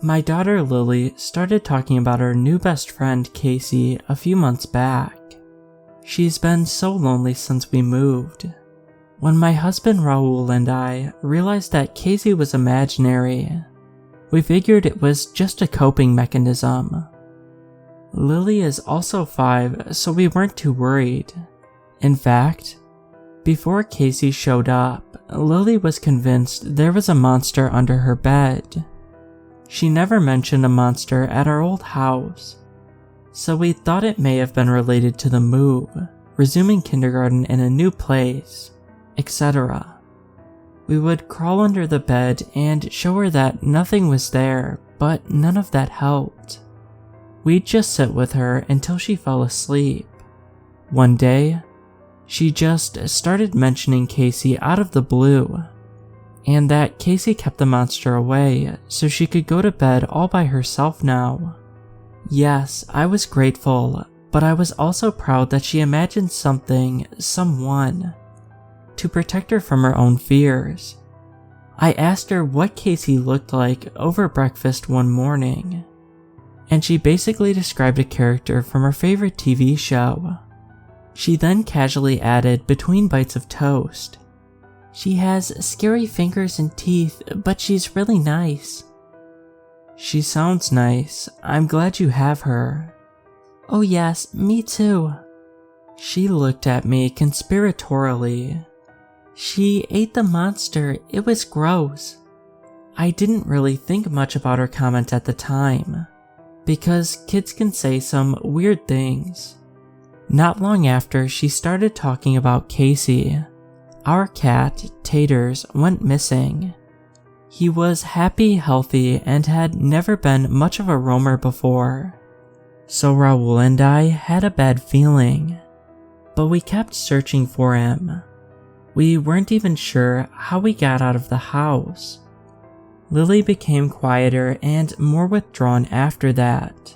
My daughter Lily started talking about her new best friend Casey a few months back. She's been so lonely since we moved. When my husband Raul and I realized that Casey was imaginary, we figured it was just a coping mechanism. Lily is also 5, so we weren't too worried. In fact, before Casey showed up, Lily was convinced there was a monster under her bed. She never mentioned a monster at our old house, so we thought it may have been related to the move, resuming kindergarten in a new place, etc. We would crawl under the bed and show her that nothing was there, but none of that helped. We'd just sit with her until she fell asleep. One day, she just started mentioning Casey out of the blue, and that Casey kept the monster away so she could go to bed all by herself now. Yes, I was grateful, but I was also proud that she imagined someone, to protect her from her own fears. I asked her what Casey looked like over breakfast one morning, and she basically described a character from her favorite TV show. She then casually added between bites of toast, "She has scary fingers and teeth, but she's really nice." She sounds nice. I'm glad you have her. Oh yes, me too. She looked at me conspiratorially. She ate the monster. It was gross. I didn't really think much about her comment at the time, because kids can say some weird things. Not long after, she started talking about Casey. Our cat, Taters, went missing. He was happy, healthy, and had never been much of a roamer before. So Raul and I had a bad feeling, but we kept searching for him. We weren't even sure how we got out of the house. Lily became quieter and more withdrawn after that.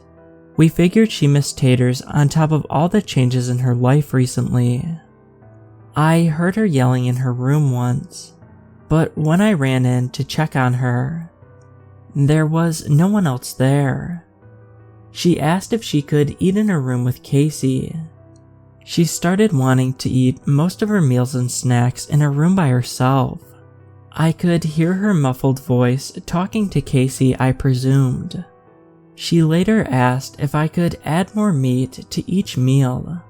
We figured she missed Taters on top of all the changes in her life recently. I heard her yelling in her room once, but when I ran in to check on her, there was no one else there. She asked if she could eat in her room with Casey. She started wanting to eat most of her meals and snacks in her room by herself. I could hear her muffled voice talking to Casey, I presumed. She later asked if I could add more meat to each meal.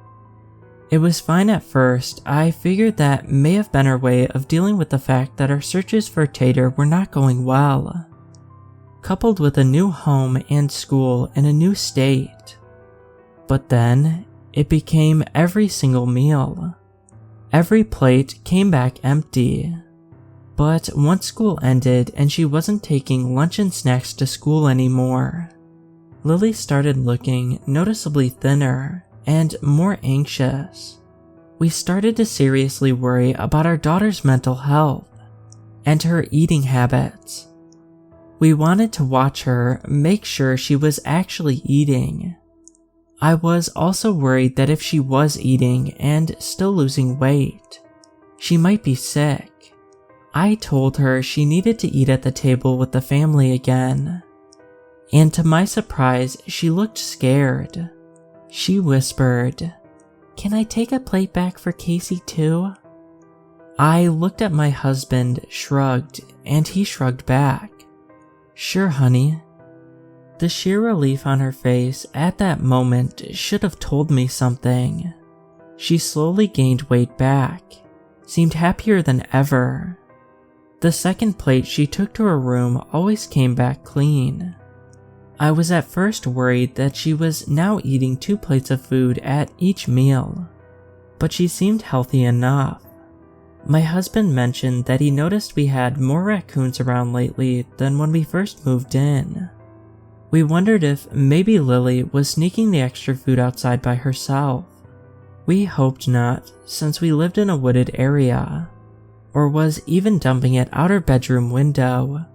It was fine at first. I figured that may have been her way of dealing with the fact that our searches for Tater were not going well, coupled with a new home and school in a new state. But then, it became every single meal. Every plate came back empty. But once school ended and she wasn't taking lunch and snacks to school anymore, Lily started looking noticeably thinner and more anxious. We started to seriously worry about our daughter's mental health and her eating habits. We wanted to watch her, make sure she was actually eating. I was also worried that if she was eating and still losing weight, she might be sick. I told her she needed to eat at the table with the family again, and to my surprise, she looked scared. She whispered, "Can I take a plate back for Casey too?" I looked at my husband, shrugged, and he shrugged back. "Sure, honey." The sheer relief on her face at that moment should have told me something. She slowly gained weight back, seemed happier than ever. The second plate she took to her room always came back clean. I was at first worried that she was now eating 2 plates of food at each meal, but she seemed healthy enough. My husband mentioned that he noticed we had more raccoons around lately than when we first moved in. We wondered if maybe Lily was sneaking the extra food outside by herself. We hoped not, since we lived in a wooded area, or was even dumping it out her bedroom window,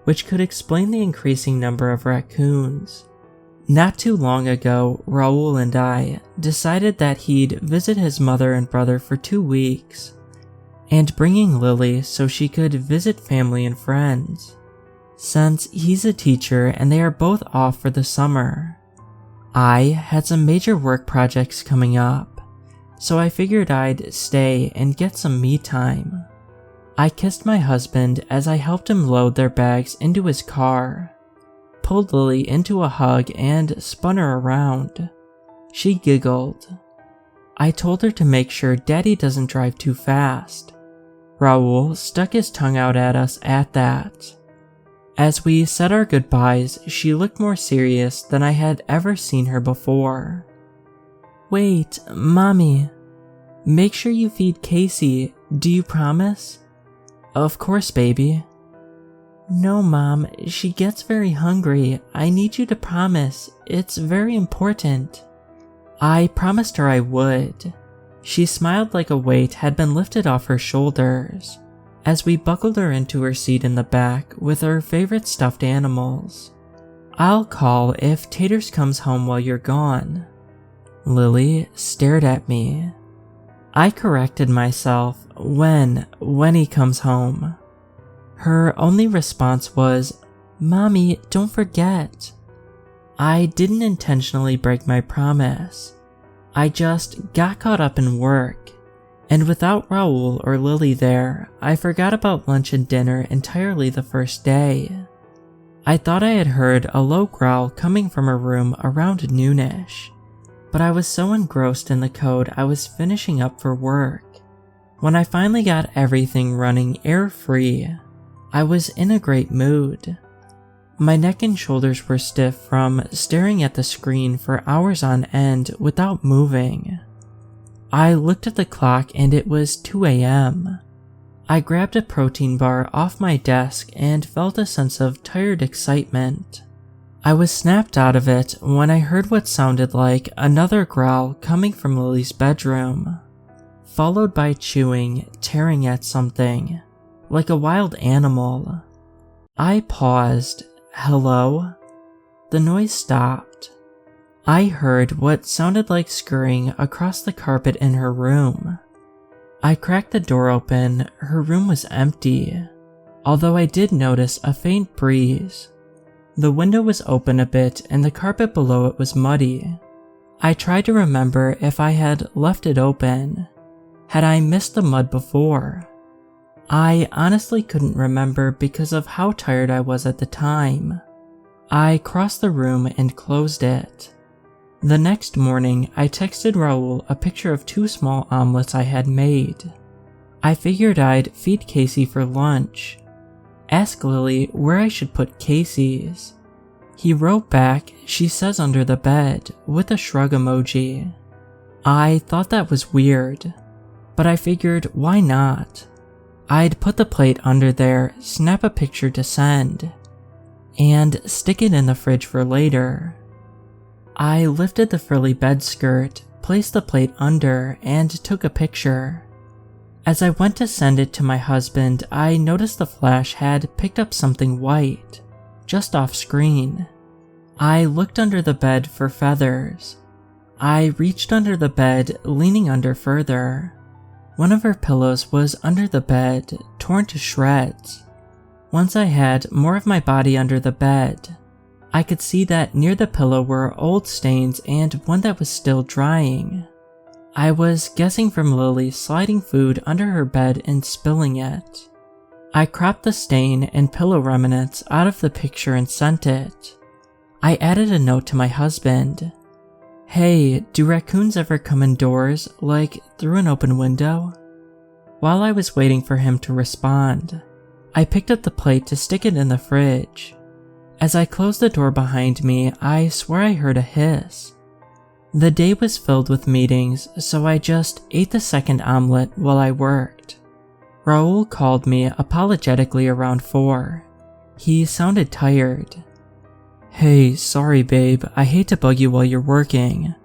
which could explain the increasing number of raccoons. Not too long ago, Raul and I decided that he'd visit his mother and brother for 2 weeks, and bringing Lily so she could visit family and friends. since he's a teacher and they are both off for the summer. I had some major work projects coming up, so I figured I'd stay and get some me time. I kissed my husband as I helped him load their bags into his car, pulled Lily into a hug and spun her around. She giggled. I told her to make sure Daddy doesn't drive too fast. Raoul stuck his tongue out at us at that. As we said our goodbyes, she looked more serious than I had ever seen her before. "Wait, Mommy. Make sure you feed Casey, do you promise?" "Of course, baby." "No, Mom, she gets very hungry. I need you to promise. It's very important." I promised her I would. She smiled like a weight had been lifted off her shoulders as we buckled her into her seat in the back with her favorite stuffed animals. "I'll call if Taters comes home while you're gone." Lily stared at me. I corrected myself. When he comes home. Her only response was, "Mommy, don't forget." I didn't intentionally break my promise. I just got caught up in work, and without Raoul or Lily there, I forgot about lunch and dinner entirely the first day. I thought I had heard a low growl coming from her room around noonish, but I was so engrossed in the code I was finishing up for work. When I finally got everything running error-free, I was in a great mood. My neck and shoulders were stiff from staring at the screen for hours on end without moving. I looked at the clock and it was 2 a.m. I grabbed a protein bar off my desk and felt a sense of tired excitement. I was snapped out of it when I heard what sounded like another growl coming from Lily's bedroom, followed by chewing, tearing at something, like a wild animal. I paused. "Hello?" The noise stopped. I heard what sounded like scurrying across the carpet in her room. I cracked the door open. Her room was empty, although I did notice a faint breeze. The window was open a bit and the carpet below it was muddy. I tried to remember if I had left it open. Had I missed the mud before? I honestly couldn't remember because of how tired I was at the time. I crossed the room and closed it. The next morning, I texted Raoul a picture of 2 small omelets I had made. I figured I'd feed Casey for lunch. Ask Lily where I should put Casey's. He wrote back, "She says under the bed," with a shrug emoji. I thought that was weird, but I figured why not? I'd put the plate under there, snap a picture to send, and stick it in the fridge for later. I lifted the frilly bed skirt, placed the plate under, and took a picture. As I went to send it to my husband, I noticed the flash had picked up something white, just off screen. I looked under the bed for feathers. I reached under the bed, leaning under further. One of her pillows was under the bed, torn to shreds. Once I had more of my body under the bed, I could see that near the pillow were old stains and one that was still drying. I was guessing from Lily sliding food under her bed and spilling it. I cropped the stain and pillow remnants out of the picture and sent it. I added a note to my husband. "Hey, do raccoons ever come indoors, like through an open window?" While I was waiting for him to respond, I picked up the plate to stick it in the fridge. As I closed the door behind me, I swear I heard a hiss. The day was filled with meetings, so I just ate the second omelet while I worked. Raoul called me apologetically around 4. He sounded tired. "Hey, sorry babe, I hate to bug you while you're working,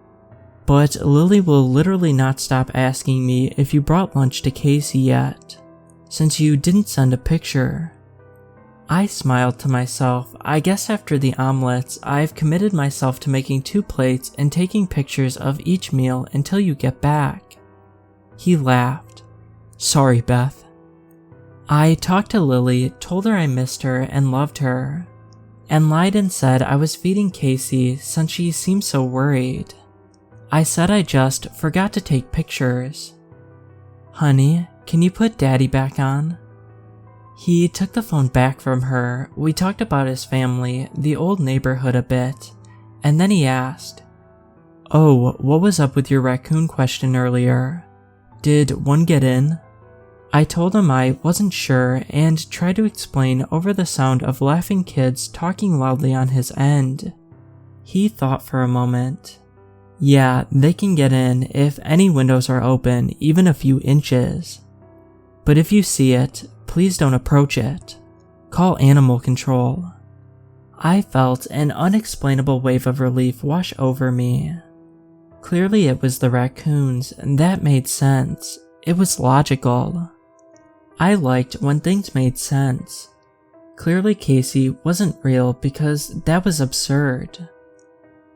but Lily will literally not stop asking me if you brought lunch to Casey yet, since you didn't send a picture." I smiled to myself. I guess after the omelets, I've committed myself to making 2 plates and taking pictures of each meal until you get back. He laughed. "Sorry, Beth." I talked to Lily, told her I missed her and loved her, and lied and said I was feeding Casey since she seemed so worried. I said I just forgot to take pictures. "Honey, can you put Daddy back on?" He took the phone back from her, we talked about his family, the old neighborhood a bit, and then he asked, "Oh, what was up with your raccoon question earlier? Did one get in?" I told him I wasn't sure and tried to explain over the sound of laughing kids talking loudly on his end. He thought for a moment. "Yeah, they can get in if any windows are open, even a few inches. But if you see it, please don't approach it. Call animal control." I felt an unexplainable wave of relief wash over me. Clearly it was the raccoons, and that made sense. It was logical. I liked when things made sense. Clearly Casey wasn't real because that was absurd.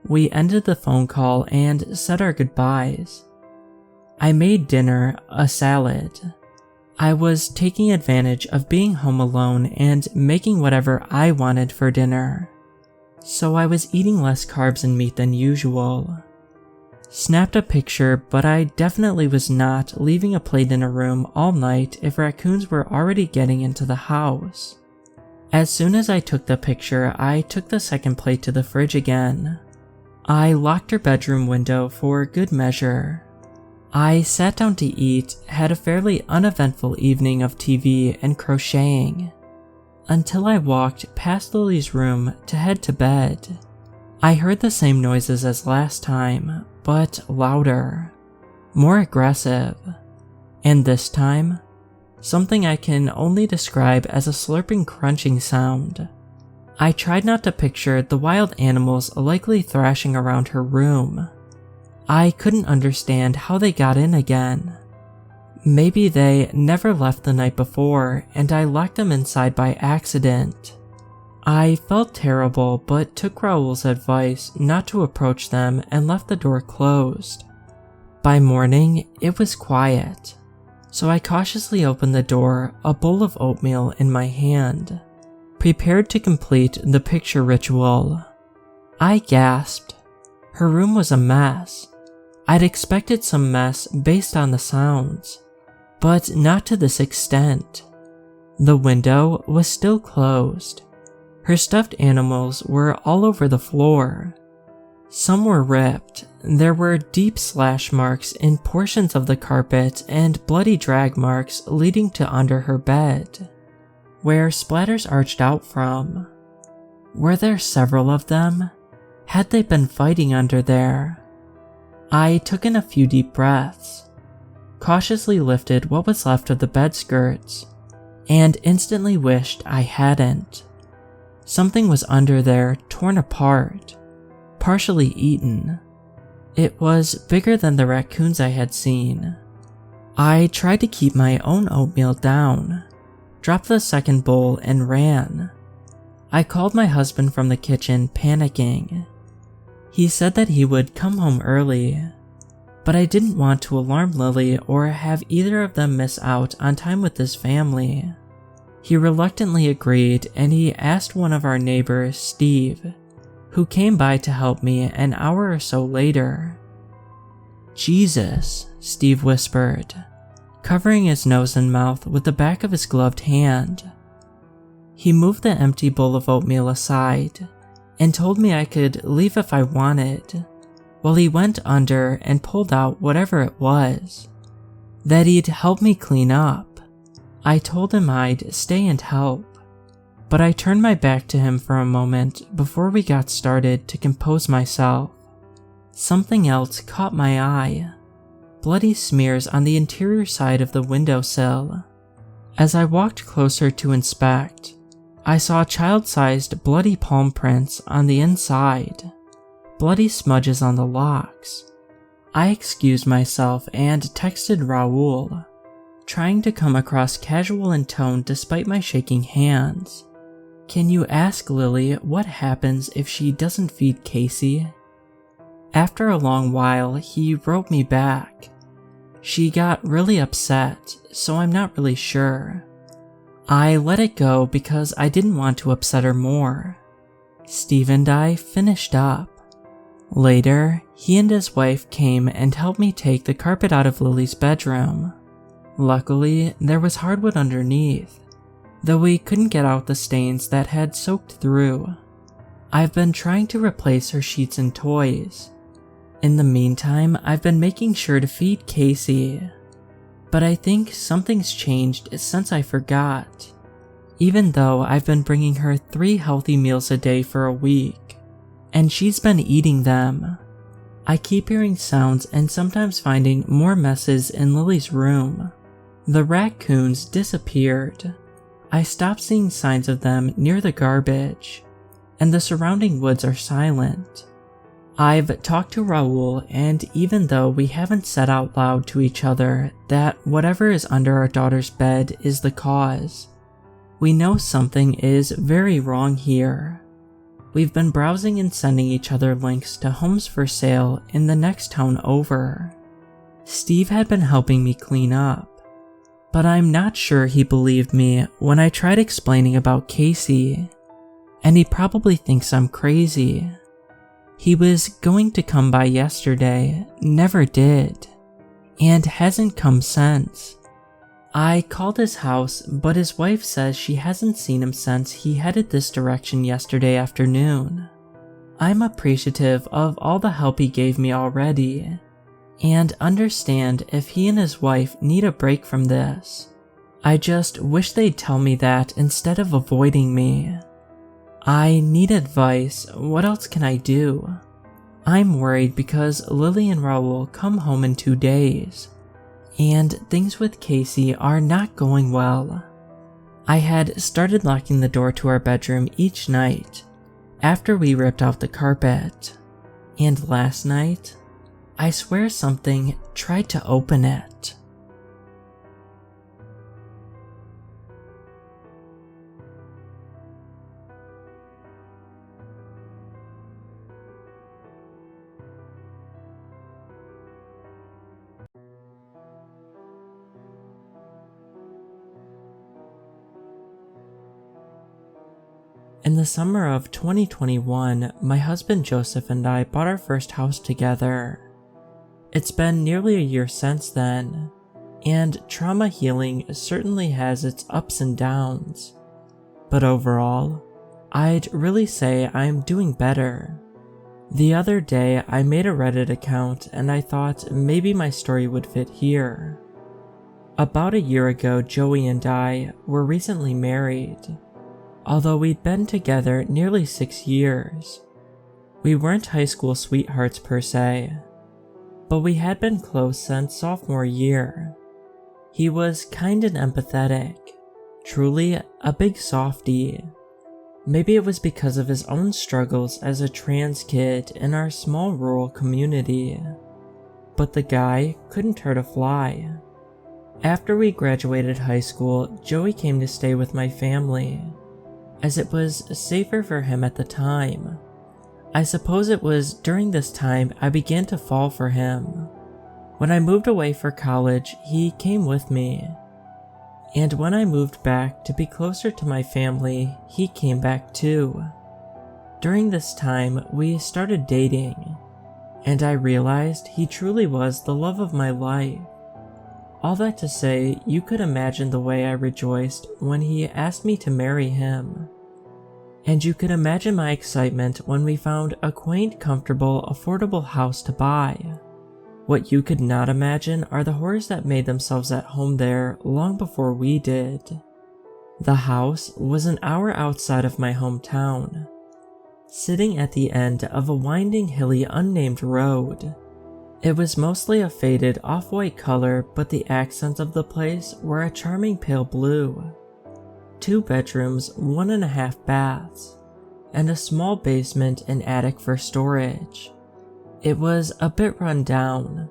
We ended the phone call and said our goodbyes. I made dinner, a salad. I was taking advantage of being home alone and making whatever I wanted for dinner. So I was eating less carbs and meat than usual. Snapped a picture, but I definitely was not leaving a plate in a room all night if raccoons were already getting into the house. As soon as I took the picture, I took the second plate to the fridge again. I locked her bedroom window for good measure. I sat down to eat, had a fairly uneventful evening of TV and crocheting, until I walked past Lily's room to head to bed. I heard the same noises as last time, but louder, more aggressive, and this time, something I can only describe as a slurping crunching sound. I tried not to picture the wild animals likely thrashing around her room. I couldn't understand how they got in again. Maybe they never left the night before and I locked them inside by accident. I felt terrible but took Raoul's advice not to approach them and left the door closed. By morning, it was quiet, so I cautiously opened the door, a bowl of oatmeal in my hand, prepared to complete the picture ritual. I gasped. Her room was a mess. I'd expected some mess based on the sounds, but not to this extent. The window was still closed. Her stuffed animals were all over the floor. Some were ripped. There were deep slash marks in portions of the carpet and bloody drag marks leading to under her bed, where splatters arched out from. Were there several of them? Had they been fighting under there? I took in a few deep breaths, cautiously lifted what was left of the bed skirts, and instantly wished I hadn't. Something was under there, torn apart, partially eaten. It was bigger than the raccoons I had seen. I tried to keep my own oatmeal down, dropped the second bowl and ran. I called my husband from the kitchen, panicking. He said that he would come home early, but I didn't want to alarm Lily or have either of them miss out on time with his family. He reluctantly agreed and he asked one of our neighbors, Steve, who came by to help me an hour or so later. "Jesus," Steve whispered, covering his nose and mouth with the back of his gloved hand. He moved the empty bowl of oatmeal aside and told me I could leave if I wanted, while he went under and pulled out whatever it was, that he'd help me clean up. I told him I'd stay and help, but I turned my back to him for a moment before we got started to compose myself. Something else caught my eye. Bloody smears on the interior side of the windowsill. As I walked closer to inspect, I saw child-sized bloody palm prints on the inside, bloody smudges on the locks. I excused myself and texted Raoul, trying to come across casual in tone despite my shaking hands. "Can you ask Lily what happens if she doesn't feed Casey?" After a long while, he wrote me back. "She got really upset, so I'm not really sure. I let it go because I didn't want to upset her more. Steve and I finished up. Later, he and his wife came and helped me take the carpet out of Lily's bedroom. Luckily, there was hardwood underneath, though we couldn't get out the stains that had soaked through. I've been trying to replace her sheets and toys. In the meantime, I've been making sure to feed Casey. But I think something's changed since I forgot. Even though I've been bringing her 3 healthy meals a day for a week, and she's been eating them. I keep hearing sounds and sometimes finding more messes in Lily's room. The raccoons disappeared. I stopped seeing signs of them near the garbage, and the surrounding woods are silent. I've talked to Raul, and even though we haven't said out loud to each other that whatever is under our daughter's bed is the cause, we know something is very wrong here. We've been browsing and sending each other links to homes for sale in the next town over. Steve had been helping me clean up, but I'm not sure he believed me when I tried explaining about Casey, and he probably thinks I'm crazy. He was going to come by yesterday, never did, and hasn't come since. I called his house, but his wife says she hasn't seen him since he headed this direction yesterday afternoon. I'm appreciative of all the help he gave me already, and understand if he and his wife need a break from this. I just wish they'd tell me that instead of avoiding me. I need advice. What else can I do? I'm worried because Lily and Raul come home in 2 days, and things with Casey are not going well. I had started locking the door to our bedroom each night after we ripped out the carpet, and last night, I swear something tried to open it. In the summer of 2021, my husband Joseph and I bought our first house together. It's been nearly a year since then, and trauma healing certainly has its ups and downs. But overall, I'd really say I'm doing better. The other day, I made a Reddit account and I thought maybe my story would fit here. About a year ago, Joey and I were recently married. Although we'd been together nearly 6 years. We weren't high school sweethearts per se, but we had been close since sophomore year. He was kind and empathetic, truly a big softie. Maybe it was because of his own struggles as a trans kid in our small rural community, but the guy couldn't hurt a fly. After we graduated high school, Joey came to stay with my family, as it was safer for him at the time. I suppose it was during this time I began to fall for him. When I moved away for college, he came with me. And when I moved back to be closer to my family, he came back too. During this time, we started dating, and I realized he truly was the love of my life. All that to say, you could imagine the way I rejoiced when he asked me to marry him. And you could imagine my excitement when we found a quaint, comfortable, affordable house to buy. What you could not imagine are the horrors that made themselves at home there long before we did. The house was an hour outside of my hometown, sitting at the end of a winding, hilly, unnamed road. It was mostly a faded off-white color, but the accents of the place were a charming pale blue. 2 bedrooms, 1.5 baths, and a small basement and attic for storage. It was a bit run down,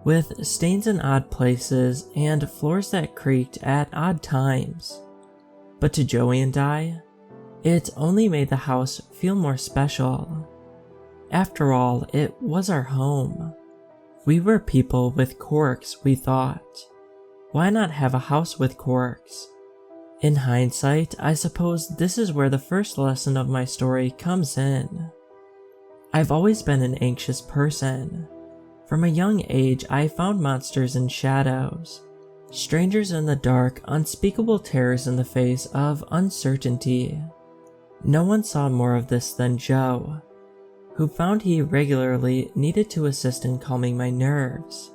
with stains in odd places and floors that creaked at odd times. But to Joey and I, it only made the house feel more special. After all, it was our home. We were people with quirks, we thought. Why not have a house with quirks? In hindsight, I suppose this is where the first lesson of my story comes in. I've always been an anxious person. From a young age, I found monsters in shadows, strangers in the dark, unspeakable terrors in the face of uncertainty. No one saw more of this than Joe, who found he regularly needed to assist in calming my nerves.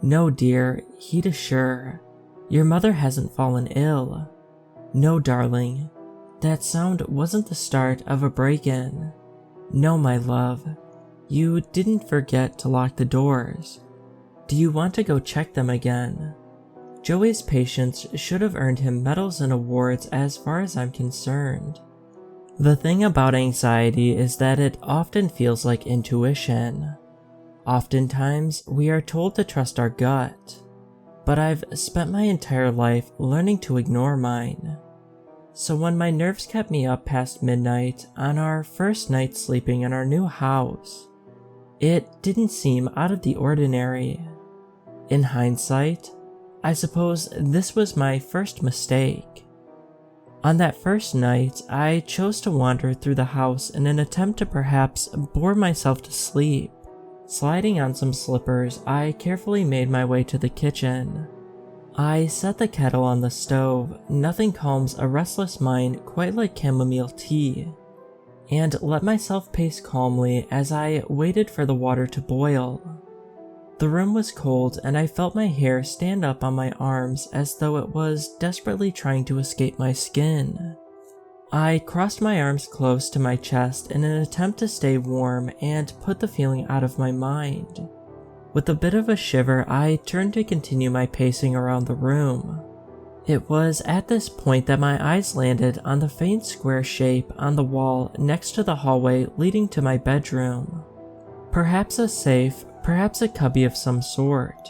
"No, dear," he'd assure, "your mother hasn't fallen ill. No, darling, that sound wasn't the start of a break-in. No, my love, you didn't forget to lock the doors. Do you want to go check them again?" Joey's patience should have earned him medals and awards as far as I'm concerned. The thing about anxiety is that it often feels like intuition. Oftentimes, we are told to trust our gut, but I've spent my entire life learning to ignore mine. So when my nerves kept me up past midnight on our first night sleeping in our new house, it didn't seem out of the ordinary. In hindsight, I suppose this was my first mistake. On that first night, I chose to wander through the house in an attempt to perhaps bore myself to sleep. Sliding on some slippers, I carefully made my way to the kitchen. I set the kettle on the stove, nothing calms a restless mind quite like chamomile tea, and let myself pace calmly as I waited for the water to boil. The room was cold and I felt my hair stand up on my arms as though it was desperately trying to escape my skin. I crossed my arms close to my chest in an attempt to stay warm and put the feeling out of my mind. With a bit of a shiver, I turned to continue my pacing around the room. It was at this point that my eyes landed on the faint square shape on the wall next to the hallway leading to my bedroom. Perhaps a safe, perhaps a cubby of some sort.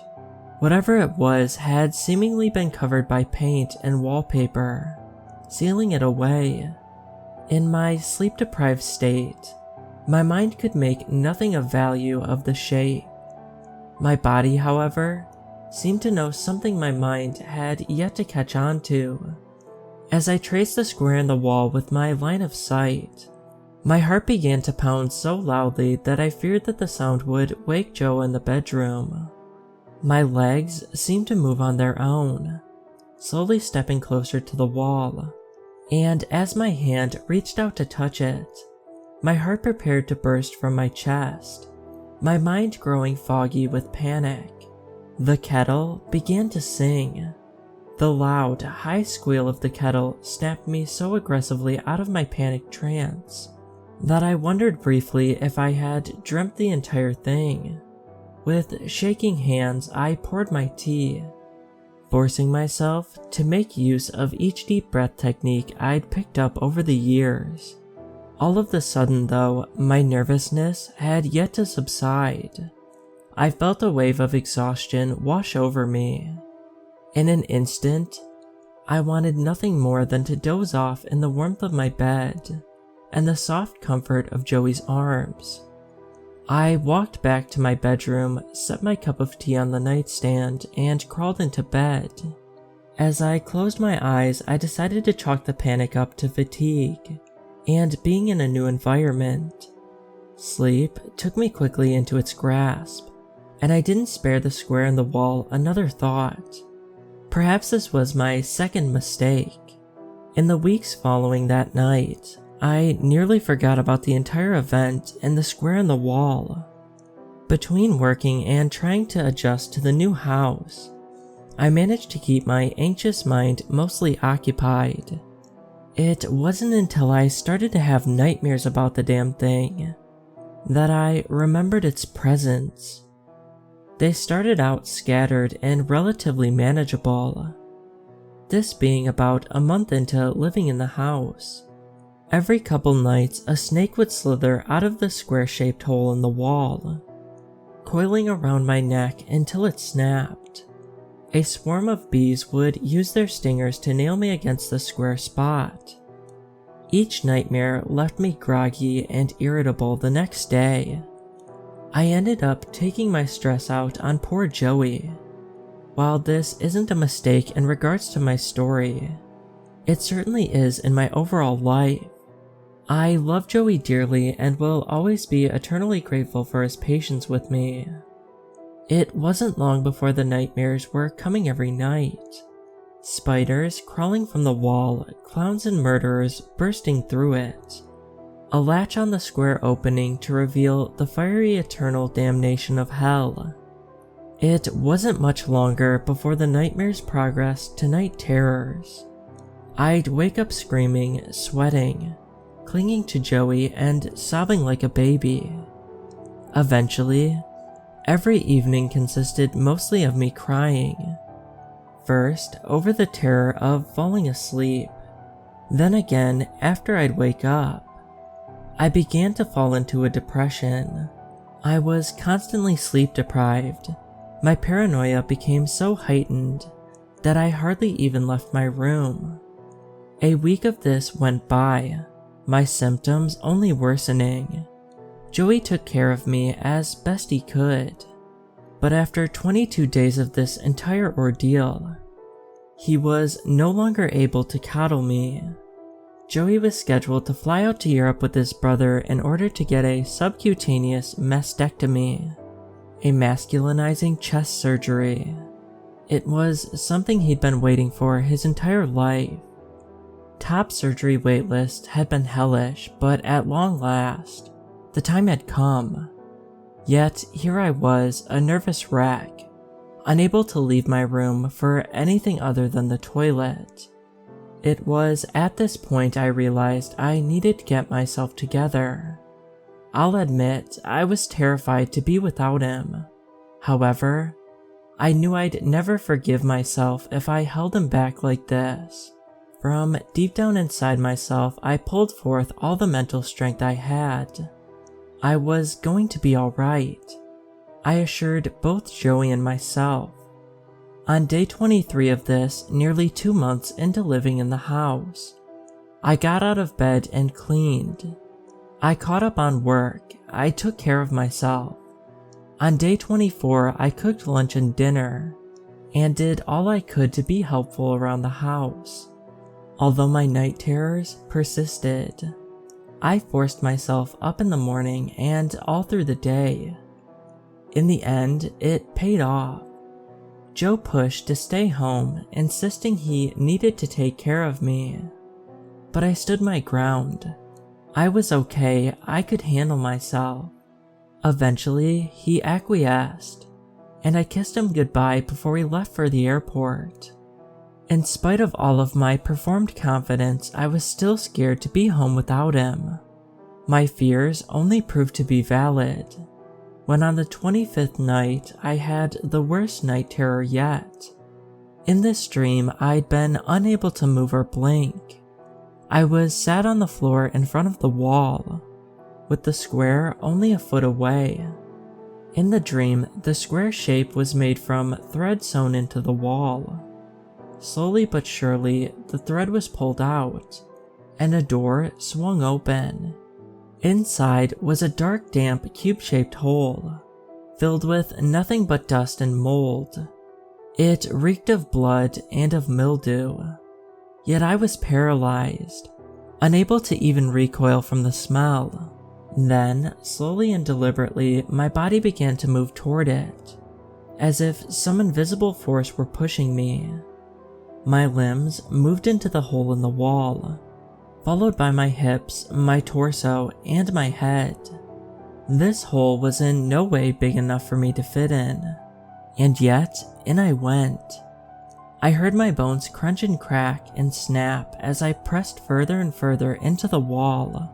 Whatever it was had seemingly been covered by paint and wallpaper, sealing it away. In my sleep-deprived state, my mind could make nothing of value of the shape. My body, however, seemed to know something my mind had yet to catch on to. As I traced the square in the wall with my line of sight, my heart began to pound so loudly that I feared that the sound would wake Joe in the bedroom. My legs seemed to move on their own, slowly stepping closer to the wall, and as my hand reached out to touch it, my heart prepared to burst from my chest, my mind growing foggy with panic. The kettle began to sing. The loud, high squeal of the kettle snapped me so aggressively out of my panic trance that I wondered briefly if I had dreamt the entire thing. With shaking hands, I poured my tea, forcing myself to make use of each deep breath technique I'd picked up over the years. All of a sudden, though, my nervousness had yet to subside. I felt a wave of exhaustion wash over me. In an instant, I wanted nothing more than to doze off in the warmth of my bed and the soft comfort of Joey's arms. I walked back to my bedroom, set my cup of tea on the nightstand, and crawled into bed. As I closed my eyes, I decided to chalk the panic up to fatigue and being in a new environment. Sleep took me quickly into its grasp, and I didn't spare the square in the wall another thought. Perhaps this was my second mistake. In the weeks following that night, I nearly forgot about the entire event and the square in the wall. Between working and trying to adjust to the new house, I managed to keep my anxious mind mostly occupied. It wasn't until I started to have nightmares about the damn thing that I remembered its presence. They started out scattered and relatively manageable, this being about a month into living in the house. Every couple nights, a snake would slither out of the square-shaped hole in the wall, coiling around my neck until it snapped. A swarm of bees would use their stingers to nail me against the square spot. Each nightmare left me groggy and irritable the next day. I ended up taking my stress out on poor Joey. While this isn't a mistake in regards to my story, It certainly is in my overall life. I love Joey dearly and will always be eternally grateful for his patience with me. It wasn't long before the nightmares were coming every night. Spiders crawling from the wall, clowns and murderers bursting through it. A latch on the square opening to reveal the fiery eternal damnation of hell. It wasn't much longer before the nightmares progressed to night terrors. I'd wake up screaming, sweating, clinging to Joey and sobbing like a baby. Eventually, every evening consisted mostly of me crying. First, over the terror of falling asleep. Then again, after I'd wake up. I began to fall into a depression. I was constantly sleep deprived. My paranoia became so heightened that I hardly even left my room. A week of this went by, my symptoms only worsening. Joey took care of me as best he could, but after 22 days of this entire ordeal, he was no longer able to coddle me. Joey was scheduled to fly out to Europe with his brother in order to get a subcutaneous mastectomy, a masculinizing chest surgery. It was something he'd been waiting for his entire life. Top surgery waitlist had been hellish, but at long last, the time had come. Yet here I was, a nervous wreck, unable to leave my room for anything other than the toilet. It was at this point I realized I needed to get myself together. I'll admit, I was terrified to be without him. However, I knew I'd never forgive myself if I held him back like this. From deep down inside myself, I pulled forth all the mental strength I had. I was going to be alright. I assured both Joey and myself. On day 23 of this, nearly 2 months into living in the house, I got out of bed and cleaned. I caught up on work. I took care of myself. On day 24, I cooked lunch and dinner, and did all I could to be helpful around the house. Although my night terrors persisted, I forced myself up in the morning and all through the day. In the end, it paid off. Joe pushed to stay home, insisting he needed to take care of me. But I stood my ground. I was okay, I could handle myself. Eventually, he acquiesced, and I kissed him goodbye before we left for the airport. In spite of all of my performed confidence, I was still scared to be home without him. My fears only proved to be valid. When on the 25th night, I had the worst night terror yet. In this dream, I'd been unable to move or blink. I was sat on the floor in front of the wall, with the square only a foot away. In the dream, the square shape was made from thread sewn into the wall. Slowly but surely, the thread was pulled out, and a door swung open. Inside was a dark, damp, cube-shaped hole, filled with nothing but dust and mold. It reeked of blood and of mildew. Yet I was paralyzed, unable to even recoil from the smell. Then, slowly and deliberately, my body began to move toward it, as if some invisible force were pushing me. My limbs moved into the hole in the wall, followed by my hips, my torso, and my head. This hole was in no way big enough for me to fit in, and yet in I went. I heard my bones crunch and crack and snap as I pressed further and further into the wall,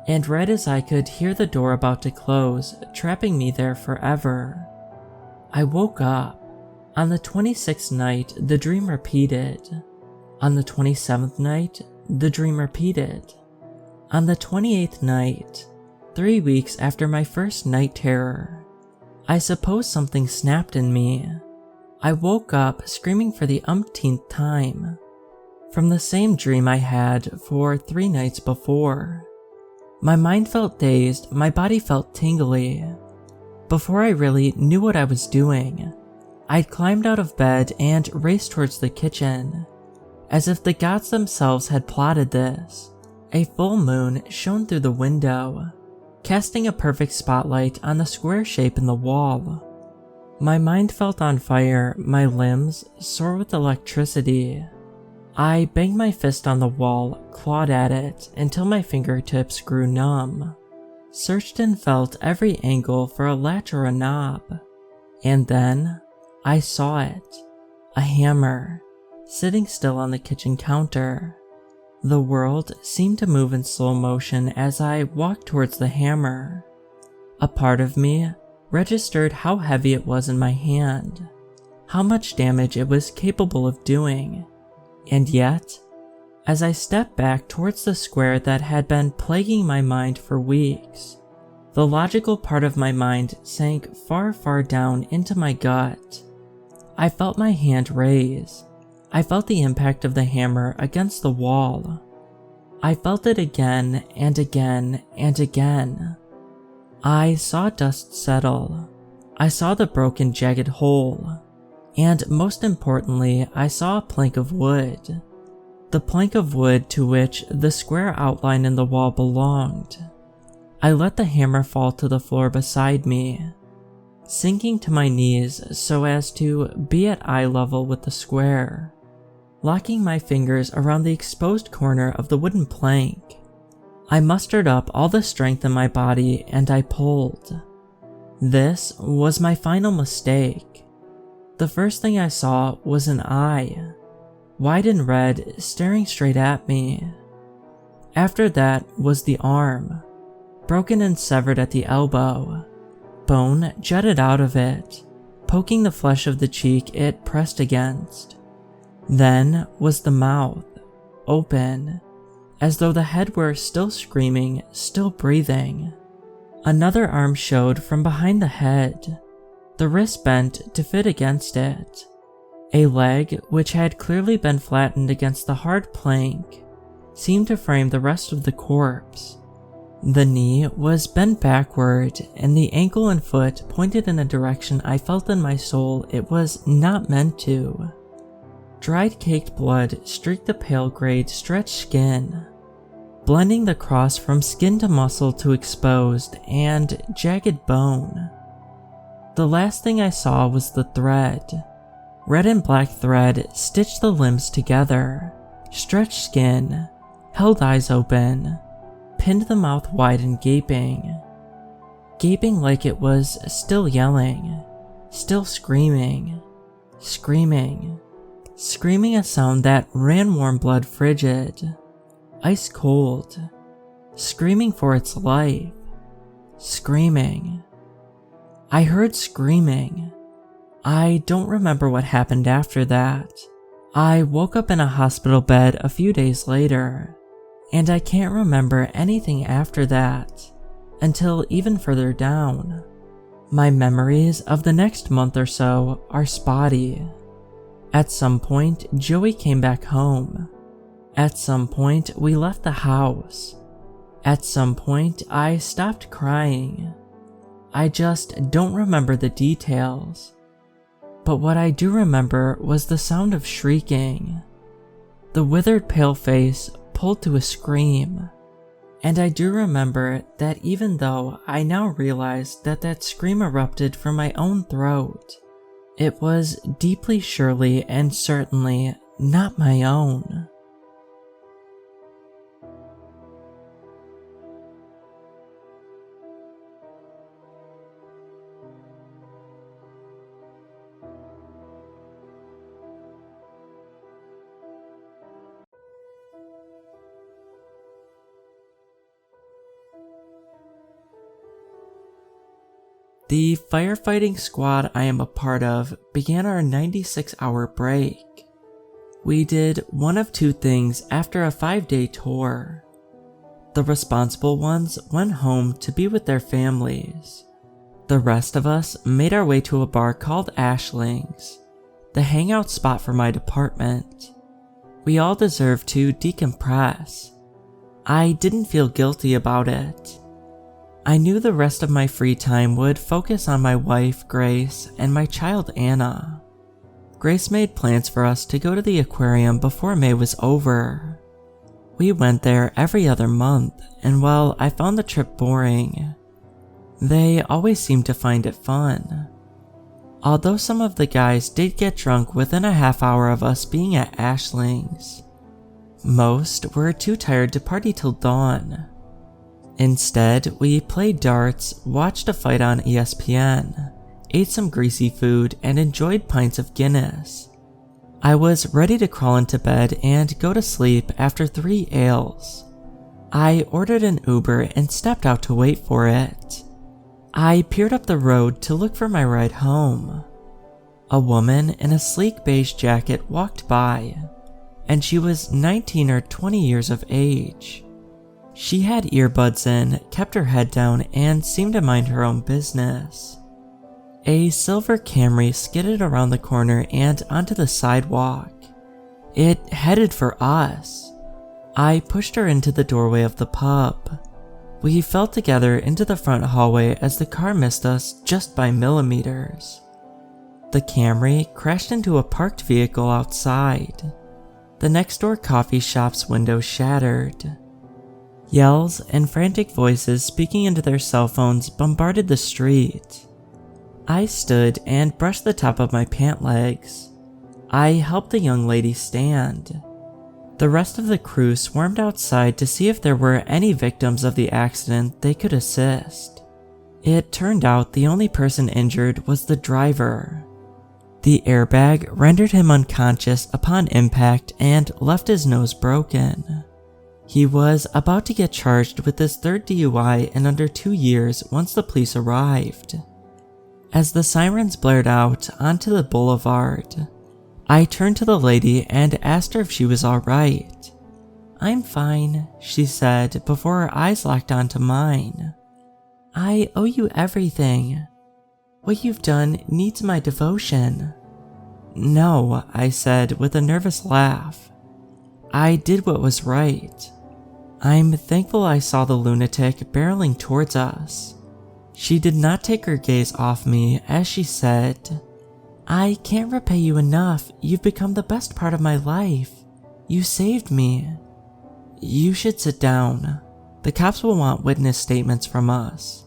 and right as I could hear the door about to close, trapping me there forever. I woke up. On the 26th night, the dream repeated. On the 27th night, the dream repeated. On the 28th night, 3 weeks after my first night terror, I suppose something snapped in me. I woke up screaming for the umpteenth time, from the same dream I had for 3 nights before. My mind felt dazed, my body felt tingly. Before I really knew what I was doing, I'd climbed out of bed and raced towards the kitchen. as if the gods themselves had plotted this. A full moon shone through the window, casting a perfect spotlight on the square shape in the wall. My mind felt on fire, my limbs sore with electricity. I banged my fist on the wall, clawed at it until my fingertips grew numb. Searched and felt every angle for a latch or a knob. And then, I saw it. A hammer, sitting still on the kitchen counter. The world seemed to move in slow motion as I walked towards the hammer. A part of me registered how heavy it was in my hand, how much damage it was capable of doing. And yet, as I stepped back towards the square that had been plaguing my mind for weeks, the logical part of my mind sank far, far down into my gut. I felt my hand raise. I felt the impact of the hammer against the wall. I felt it again and again and again. I saw dust settle. I saw the broken, jagged hole. And most importantly, I saw a plank of wood. The plank of wood to which the square outline in the wall belonged. I let the hammer fall to the floor beside me, sinking to my knees so as to be at eye level with the square, locking my fingers around the exposed corner of the wooden plank. I mustered up all the strength in my body and I pulled. This was my final mistake. The first thing I saw was an eye, wide and red, staring straight at me. After that was the arm, broken and severed at the elbow. Bone jutted out of it, poking the flesh of the cheek it pressed against. Then was the mouth, open, as though the head were still screaming, still breathing. Another arm showed from behind the head, the wrist bent to fit against it. A leg, which had clearly been flattened against the hard plank, seemed to frame the rest of the corpse. The knee was bent backward, and the ankle and foot pointed in a direction I felt in my soul it was not meant to. Dried caked blood streaked the pale grayed stretched skin, blending the cross from skin to muscle to exposed and jagged bone. The last thing I saw was the thread. Red and black thread stitched the limbs together, stretched skin, held eyes open, pinned the mouth wide and gaping. Gaping like it was still yelling, still screaming, screaming a sound that ran warm blood frigid, ice cold, screaming for its life, screaming. I heard screaming. I don't remember what happened after that. I woke up in a hospital bed a few days later, and I can't remember anything after that, until even further down. My memories of the next month or so are spotty. At some point, Joey came back home. At some point, we left the house. At some point, I stopped crying. I just don't remember the details. But what I do remember was the sound of shrieking. The withered pale face pulled to a scream. And I do remember that even though I now realize that that scream erupted from my own throat, it was deeply surely and certainly not my own. The firefighting squad I am a part of began our 96-hour break. We did one of two things after a 5-day tour. The responsible ones went home to be with their families. The rest of us made our way to a bar called Ashling's, the hangout spot for my department. We all deserved to decompress. I didn't feel guilty about it. I knew the rest of my free time would focus on my wife, Grace, and my child, Anna. Grace made plans for us to go to the aquarium before May was over. We went there every other month, and while I found the trip boring, they always seemed to find it fun. Although some of the guys did get drunk within a half hour of us being at Ashling's, most were too tired to party till dawn. Instead, we played darts, watched a fight on ESPN, ate some greasy food, and enjoyed pints of Guinness. I was ready to crawl into bed and go to sleep after 3 ales. I ordered an Uber and stepped out to wait for it. I peered up the road to look for my ride home. A woman in a sleek beige jacket walked by, and she was 19 or 20 years of age. She had earbuds in, kept her head down, and seemed to mind her own business. A silver Camry skidded around the corner and onto the sidewalk. It headed for us. I pushed her into the doorway of the pub. We fell together into the front hallway as the car missed us just by millimeters. The Camry crashed into a parked vehicle outside. The next door coffee shop's window shattered. Yells and frantic voices speaking into their cell phones bombarded the street. I stood and brushed the top of my pant legs. I helped the young lady stand. The rest of the crew swarmed outside to see if there were any victims of the accident they could assist. It turned out the only person injured was the driver. The airbag rendered him unconscious upon impact and left his nose broken. He was about to get charged with his 3rd DUI in under 2 years once the police arrived. As the sirens blared out onto the boulevard, I turned to the lady and asked her if she was alright. "I'm fine," she said before her eyes locked onto mine. "I owe you everything. What you've done needs my devotion." "No," I said with a nervous laugh. "I did what was right. I'm thankful I saw the lunatic barreling towards us." She did not take her gaze off me as she said, "I can't repay you enough. You've become the best part of my life. You saved me." "You should sit down. The cops will want witness statements from us."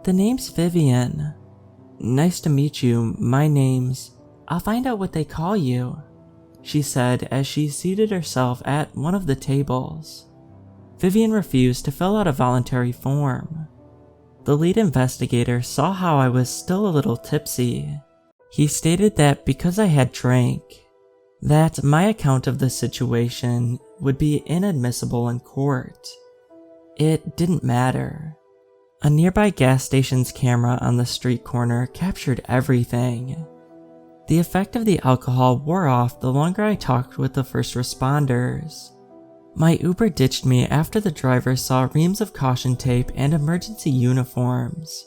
"The name's Vivian." "Nice to meet you. My name's..." "I'll find out what they call you," she said as she seated herself at one of the tables. Vivian refused to fill out a voluntary form. The lead investigator saw how I was still a little tipsy. He stated that because I had drank, that my account of the situation would be inadmissible in court. It didn't matter. A nearby gas station's camera on the street corner captured everything. The effect of the alcohol wore off the longer I talked with the first responders. My Uber ditched me after the driver saw reams of caution tape and emergency uniforms.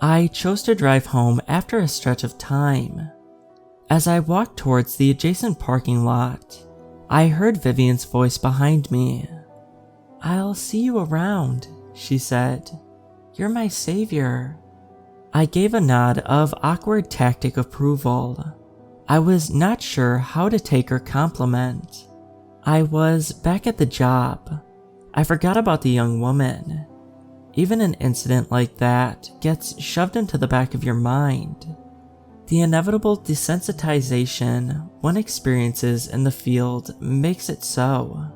I chose to drive home after a stretch of time. As I walked towards the adjacent parking lot, I heard Vivian's voice behind me. "I'll see you around," she said. "You're my savior." I gave a nod of awkward tactic approval. I was not sure how to take her compliment. I was back at the job. I forgot about the young woman. Even an incident like that gets shoved into the back of your mind. The inevitable desensitization one experiences in the field makes it so.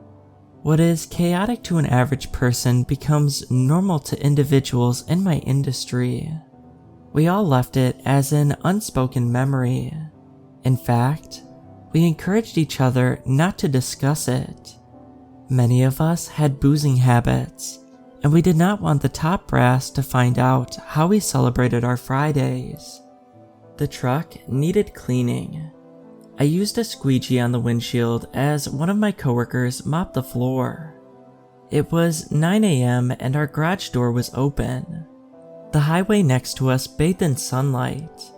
What is chaotic to an average person becomes normal to individuals in my industry. We all left it as an unspoken memory. In fact, we encouraged each other not to discuss it. Many of us had boozing habits, and we did not want the top brass to find out how we celebrated our Fridays. The truck needed cleaning. I used a squeegee on the windshield as one of my coworkers mopped the floor. It was 9 a.m. and our garage door was open. The highway next to us bathed in sunlight.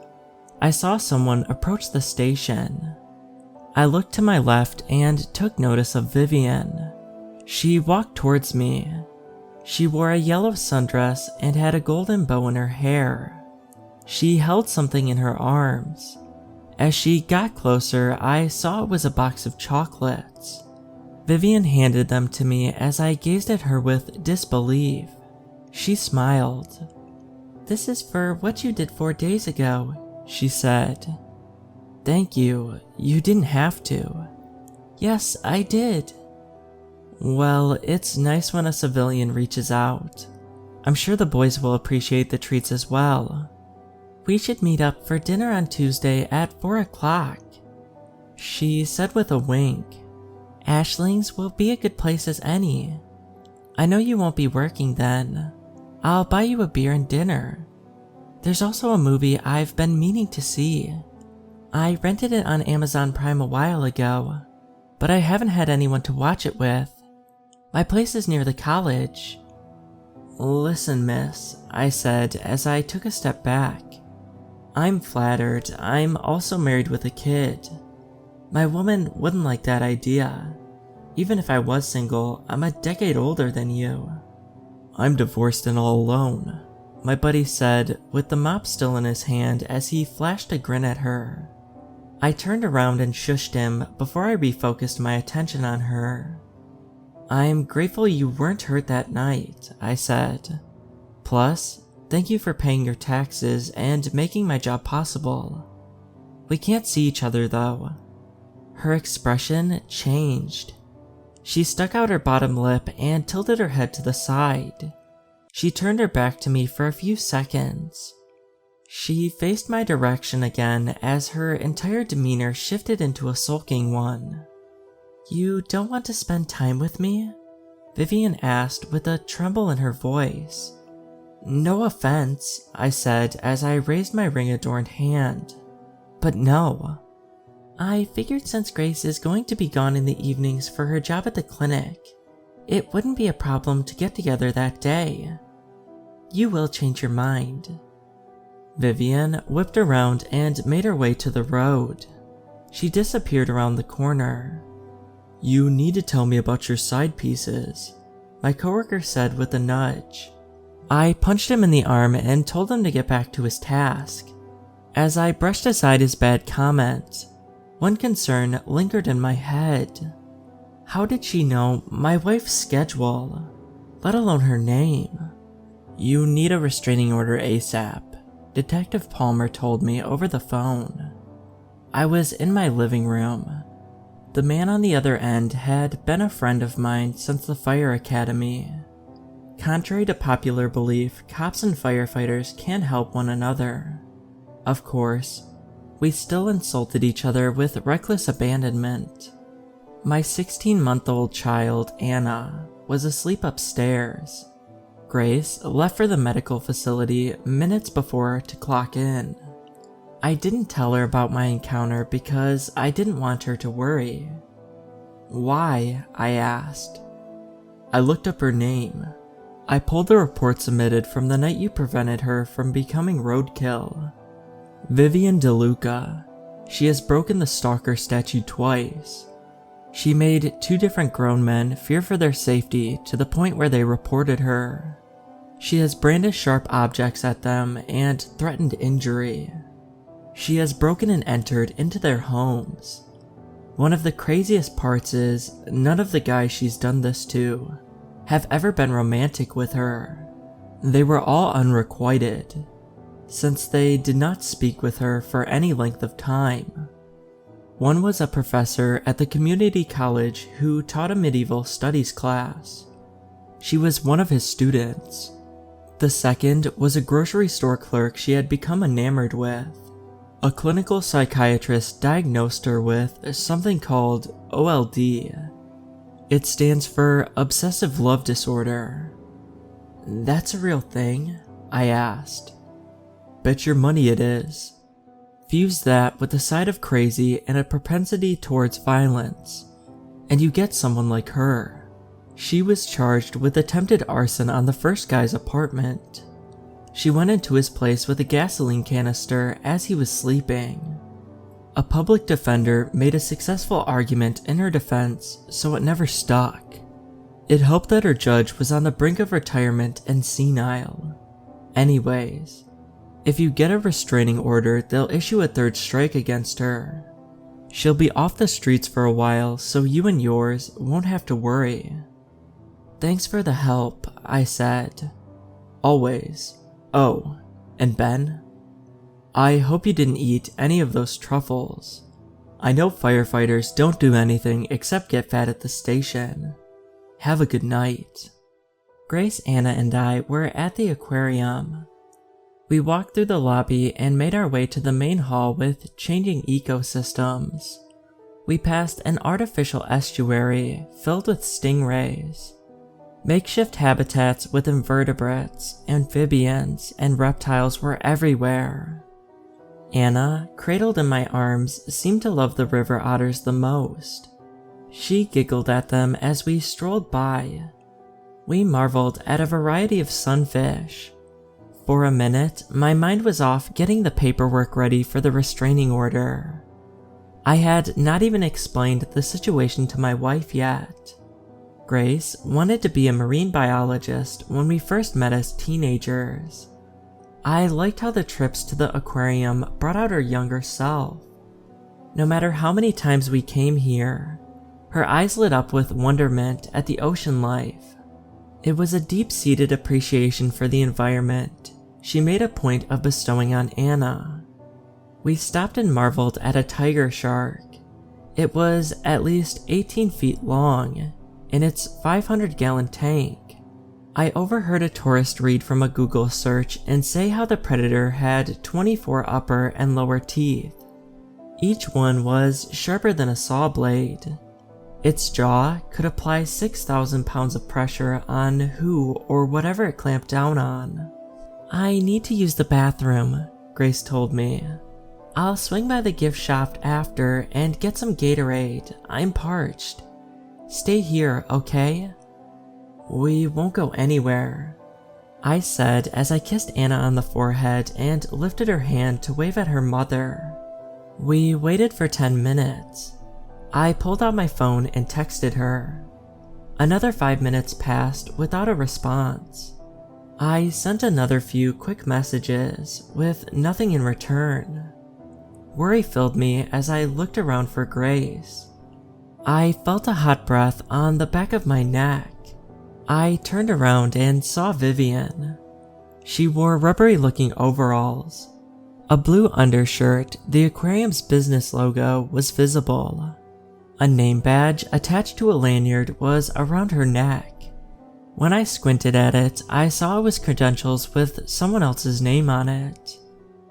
I saw someone approach the station. I looked to my left and took notice of Vivian. She walked towards me. She wore a yellow sundress and had a golden bow in her hair. She held something in her arms. As she got closer, I saw it was a box of chocolates. Vivian handed them to me as I gazed at her with disbelief. She smiled. "This is for what you did 4 days ago," she said. "Thank you. You didn't have to." "Yes, I did." "Well, it's nice when a civilian reaches out. I'm sure the boys will appreciate the treats as well. We should meet up for dinner on Tuesday at 4 o'clock, she said with a wink. "Ashling's will be a good place as any. I know you won't be working then. I'll buy you a beer and dinner. There's also a movie I've been meaning to see. I rented it on Amazon Prime a while ago, but I haven't had anyone to watch it with. My place is near the college." "Listen, miss," I said as I took a step back. "I'm flattered. I'm also married with a kid. My woman wouldn't like that idea. Even if I was single, I'm a decade older than you." "I'm divorced and all alone," my buddy said with the mop still in his hand as he flashed a grin at her. I turned around and shushed him before I refocused my attention on her. "I'm grateful you weren't hurt that night," I said. "Plus, thank you for paying your taxes and making my job possible. We can't see each other though." Her expression changed. She stuck out her bottom lip and tilted her head to the side. She turned her back to me for a few seconds. She faced my direction again as her entire demeanor shifted into a sulking one. "You don't want to spend time with me?" Vivian asked with a tremble in her voice. "No offense," I said as I raised my ring-adorned hand. "But no." "I figured since Grace is going to be gone in the evenings for her job at the clinic, it wouldn't be a problem to get together that day. You will change your mind." Vivian whipped around and made her way to the road. She disappeared around the corner. "You need to tell me about your side pieces," my coworker said with a nudge. I punched him in the arm and told him to get back to his task. As I brushed aside his bad comment, one concern lingered in my head. How did she know my wife's schedule, let alone her name? "You need a restraining order ASAP," Detective Palmer told me over the phone. I was in my living room. The man on the other end had been a friend of mine since the fire academy. Contrary to popular belief, cops and firefighters can help one another. Of course, we still insulted each other with reckless abandonment. My 16-month-old child, Anna, was asleep upstairs. Grace left for the medical facility minutes before to clock in. I didn't tell her about my encounter because I didn't want her to worry. "Why?" I asked. I looked up her name. I pulled the report submitted from the night you prevented her from becoming roadkill. Vivian DeLuca. She has broken the stalker statute twice. She made 2 different grown men fear for their safety to the point where they reported her. She has brandished sharp objects at them and threatened injury. She has broken and entered into their homes. One of the craziest parts is none of the guys she's done this to have ever been romantic with her. They were all unrequited, since they did not speak with her for any length of time. One was a professor at the community college who taught a medieval studies class. She was one of his students. The second was a grocery store clerk she had become enamored with. A clinical psychiatrist diagnosed her with something called OLD. It stands for Obsessive Love Disorder. "That's a real thing?" I asked. "Bet your money it is." Fuse that with a side of crazy and a propensity towards violence, and you get someone like her. She was charged with attempted arson on the first guy's apartment. She went into his place with a gasoline canister as he was sleeping. A public defender made a successful argument in her defense, so it never stuck. It helped that her judge was on the brink of retirement and senile. Anyways, If you get a restraining order, they'll issue a third strike against her. She'll be off the streets for a while, so you and yours won't have to worry." "Thanks for the help," I said. "Always. Oh, and Ben? I hope you didn't eat any of those truffles. I know firefighters don't do anything except get fat at the station. Have a good night." Grace, Anna, and I were at the aquarium. We walked through the lobby and made our way to the main hall with changing ecosystems. We passed an artificial estuary filled with stingrays. Makeshift habitats with invertebrates, amphibians, and reptiles were everywhere. Anna, cradled in my arms, seemed to love the river otters the most. She giggled at them as we strolled by. We marveled at a variety of sunfish. For a minute, my mind was off getting the paperwork ready for the restraining order. I had not even explained the situation to my wife yet. Grace wanted to be a marine biologist when we first met as teenagers. I liked how the trips to the aquarium brought out her younger self. No matter how many times we came here, her eyes lit up with wonderment at the ocean life. It was a deep-seated appreciation for the environment she made a point of bestowing on Anna. We stopped and marveled at a tiger shark. It was at least 18 feet long in its 500-gallon tank. I overheard a tourist read from a Google search and say how the predator had 24 upper and lower teeth. Each one was sharper than a saw blade. Its jaw could apply 6,000 pounds of pressure on who or whatever it clamped down on. "I need to use the bathroom," Grace told me. "I'll swing by the gift shop after and get some Gatorade. I'm parched. Stay here, okay?" "We won't go anywhere," I said as I kissed Anna on the forehead and lifted her hand to wave at her mother. We waited for 10 minutes. I pulled out my phone and texted her. Another 5 minutes passed without a response. I sent another few quick messages with nothing in return. Worry filled me as I looked around for Grace. I felt a hot breath on the back of my neck. I turned around and saw Vivian. She wore rubbery-looking overalls. A blue undershirt, the aquarium's business logo was visible. A name badge attached to a lanyard was around her neck. When I squinted at it, I saw it was credentials with someone else's name on it.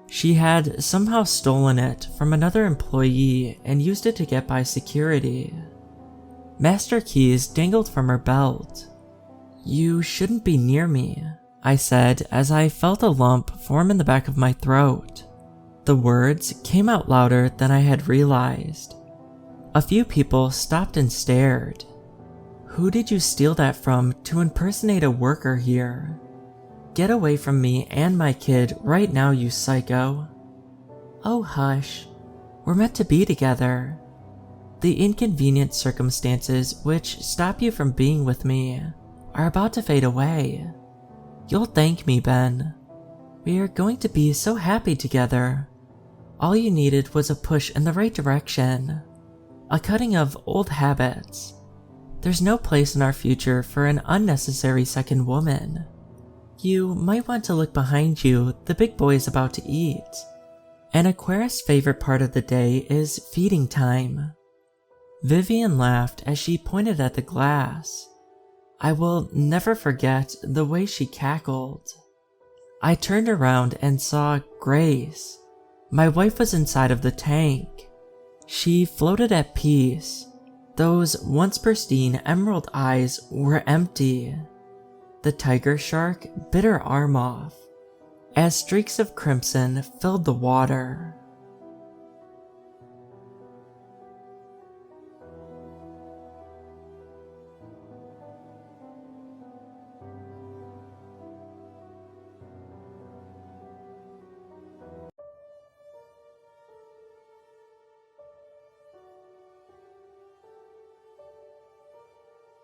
She had somehow stolen it from another employee and used it to get by security. Master keys dangled from her belt. "You shouldn't be near me," I said as I felt a lump form in the back of my throat. The words came out louder than I had realized. A few people stopped and stared. "Who did you steal that from to impersonate a worker here? Get away from me and my kid right now, you psycho." "Oh, hush. We're meant to be together. The inconvenient circumstances which stop you from being with me are about to fade away. You'll thank me, Ben. We are going to be so happy together. All you needed was a push in the right direction. A cutting of old habits. There's no place in our future for an unnecessary second woman. You might want to look behind you, the big boy is about to eat. An aquarist's favorite part of the day is feeding time." Vivian laughed as she pointed at the glass. I will never forget the way she cackled. I turned around and saw Grace. My wife was inside of the tank. She floated at peace. Those once pristine emerald eyes were empty. The tiger shark bit her arm off, as streaks of crimson filled the water.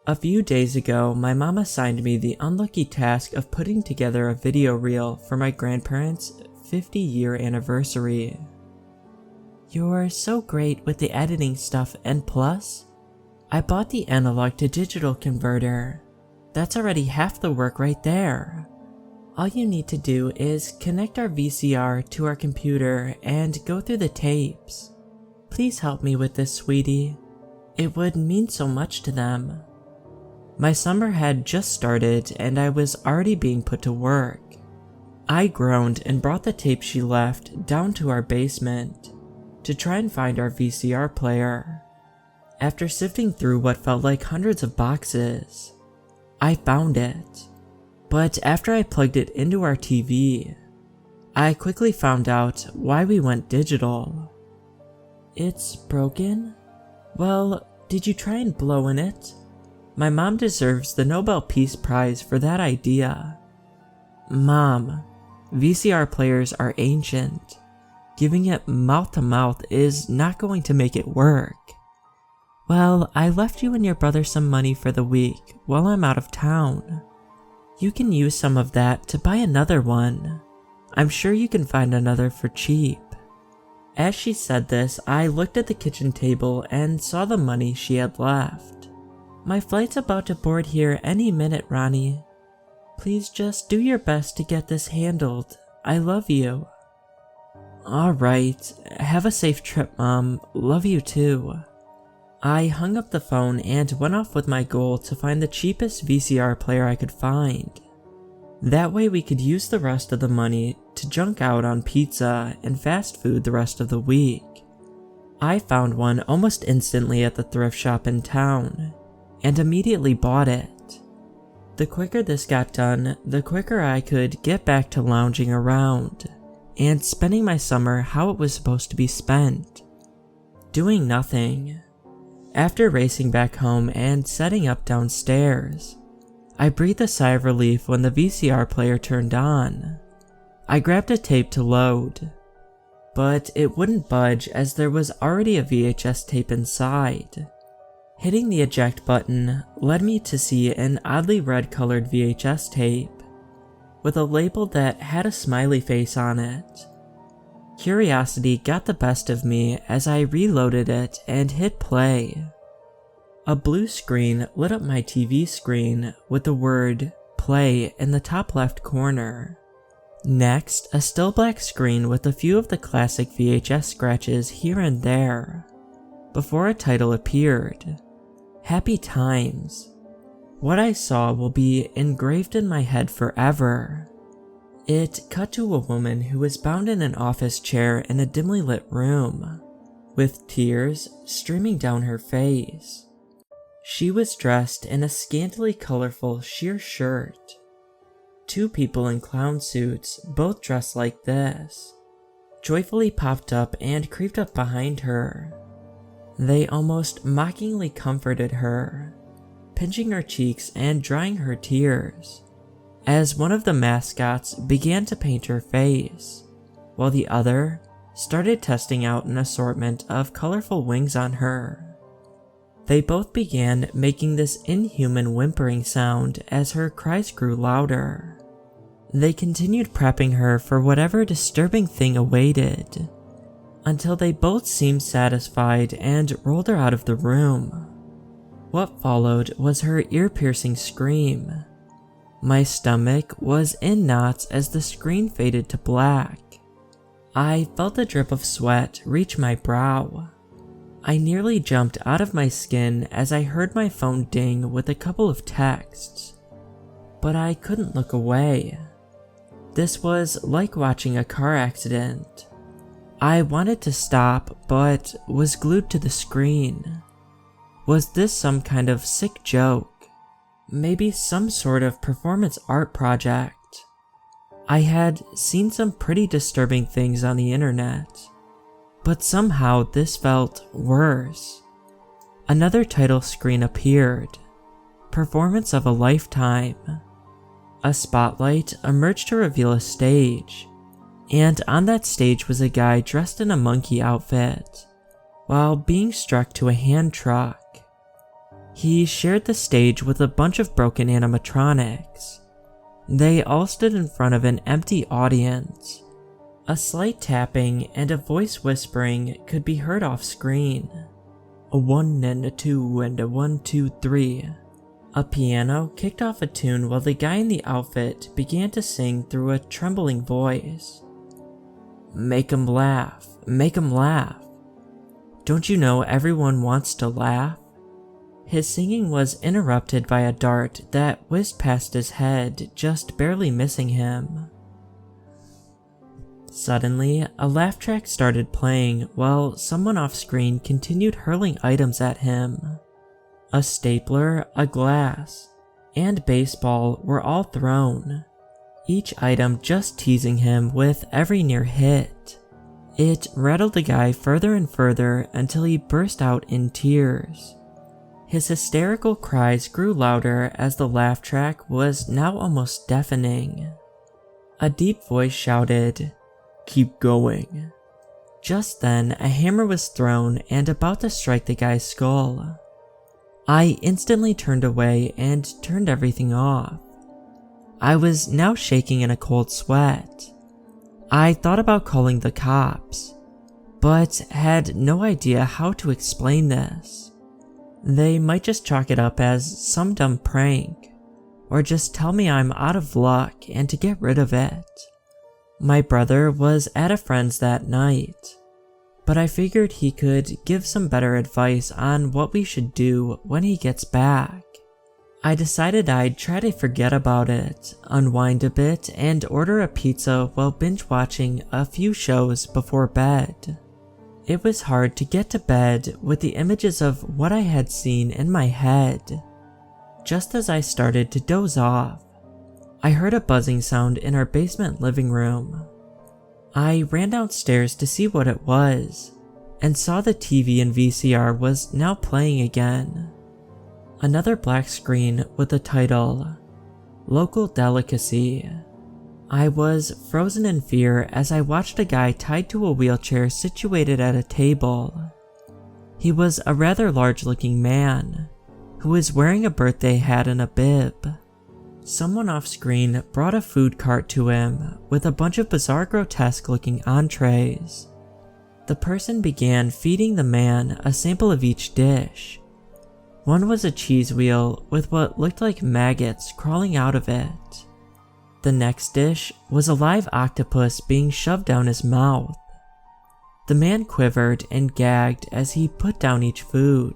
A few days ago, my mom assigned me the unlucky task of putting together a video reel for my grandparents' 50-year anniversary. You're so great with the editing stuff, and plus, I bought the analog to digital converter. That's already half the work right there. All you need to do is connect our VCR to our computer and go through the tapes. Please help me with this, sweetie. It would mean so much to them. My summer had just started and I was already being put to work. I groaned and brought the tape she left down to our basement to try and find our VCR player. After sifting through what felt like hundreds of boxes, I found it. But after I plugged it into our TV, I quickly found out why we went digital. It's broken? Well, did you try and blow in it? My mom deserves the Nobel Peace Prize for that idea. Mom, VCR players are ancient. Giving it mouth to mouth is not going to make it work. Well, I left you and your brother some money for the week while I'm out of town. You can use some of that to buy another one. I'm sure you can find another for cheap. As she said this, I looked at the kitchen table and saw the money she had left. My flight's about to board here any minute, Ronnie. Please just do your best to get this handled. I love you. Alright, have a safe trip, Mom. Love you too. I hung up the phone and went off with my goal to find the cheapest VCR player I could find. That way we could use the rest of the money to junk out on pizza and fast food the rest of the week. I found one almost instantly at the thrift shop in town, and immediately bought it. The quicker this got done, the quicker I could get back to lounging around, and spending my summer how it was supposed to be spent. Doing nothing. After racing back home and setting up downstairs, I breathed a sigh of relief when the VCR player turned on. I grabbed a tape to load, but it wouldn't budge as there was already a VHS tape inside. Hitting the eject button led me to see an oddly red-colored VHS tape with a label that had a smiley face on it. Curiosity got the best of me as I reloaded it and hit play. A blue screen lit up my TV screen with the word "Play" in the top left corner. Next, a still black screen with a few of the classic VHS scratches here and there, before a title appeared. Happy Times. What I saw will be engraved in my head forever. It cut to a woman who was bound in an office chair in a dimly lit room, with tears streaming down her face. She was dressed in a scantily colorful sheer shirt. Two people in clown suits, both dressed like this, joyfully popped up and creeped up behind her. They almost mockingly comforted her, pinching her cheeks and drying her tears, as one of the mascots began to paint her face, while the other started testing out an assortment of colorful wings on her. They both began making this inhuman whimpering sound as her cries grew louder. They continued prepping her for whatever disturbing thing awaited, until they both seemed satisfied and rolled her out of the room. What followed was her ear-piercing scream. My stomach was in knots as the screen faded to black. I felt a drip of sweat reach my brow. I nearly jumped out of my skin as I heard my phone ding with a couple of texts, but I couldn't look away. This was like watching a car accident. I wanted to stop, but was glued to the screen. Was this some kind of sick joke? Maybe some sort of performance art project? I had seen some pretty disturbing things on the internet, but somehow this felt worse. Another title screen appeared. Performance of a lifetime. A spotlight emerged to reveal a stage, and on that stage was a guy dressed in a monkey outfit, while being struck to a hand truck. He shared the stage with a bunch of broken animatronics. They all stood in front of an empty audience, A slight tapping and a voice whispering could be heard off screen. A 1 and a 2 and a 1, 2, 3. A piano kicked off a tune while the guy in the outfit began to sing through a trembling voice. Make 'em laugh, make 'em laugh. Don't you know everyone wants to laugh? His singing was interrupted by a dart that whizzed past his head, just barely missing him. Suddenly, a laugh track started playing while someone off screen continued hurling items at him. A stapler, a glass, and baseball were all thrown, each item just teasing him with every near hit. It rattled the guy further and further until he burst out in tears. His hysterical cries grew louder as the laugh track was now almost deafening. A deep voice shouted, "Keep going." Just then, a hammer was thrown and about to strike the guy's skull. I instantly turned away and turned everything off. I was now shaking in a cold sweat. I thought about calling the cops, but had no idea how to explain this. They might just chalk it up as some dumb prank, or just tell me I'm out of luck and to get rid of it. My brother was at a friend's that night, but I figured he could give some better advice on what we should do when he gets back. I decided I'd try to forget about it, unwind a bit, and order a pizza while binge watching a few shows before bed. It was hard to get to bed with the images of what I had seen in my head. Just as I started to doze off, I heard a buzzing sound in our basement living room. I ran downstairs to see what it was, and saw the TV and VCR was now playing again. Another black screen with the title, Local Delicacy. I was frozen in fear as I watched a guy tied to a wheelchair situated at a table. He was a rather large-looking man, who was wearing a birthday hat and a bib. Someone off screen brought a food cart to him with a bunch of bizarre, grotesque-looking entrees. The person began feeding the man a sample of each dish. One was a cheese wheel with what looked like maggots crawling out of it. The next dish was a live octopus being shoved down his mouth. The man quivered and gagged as he put down each food.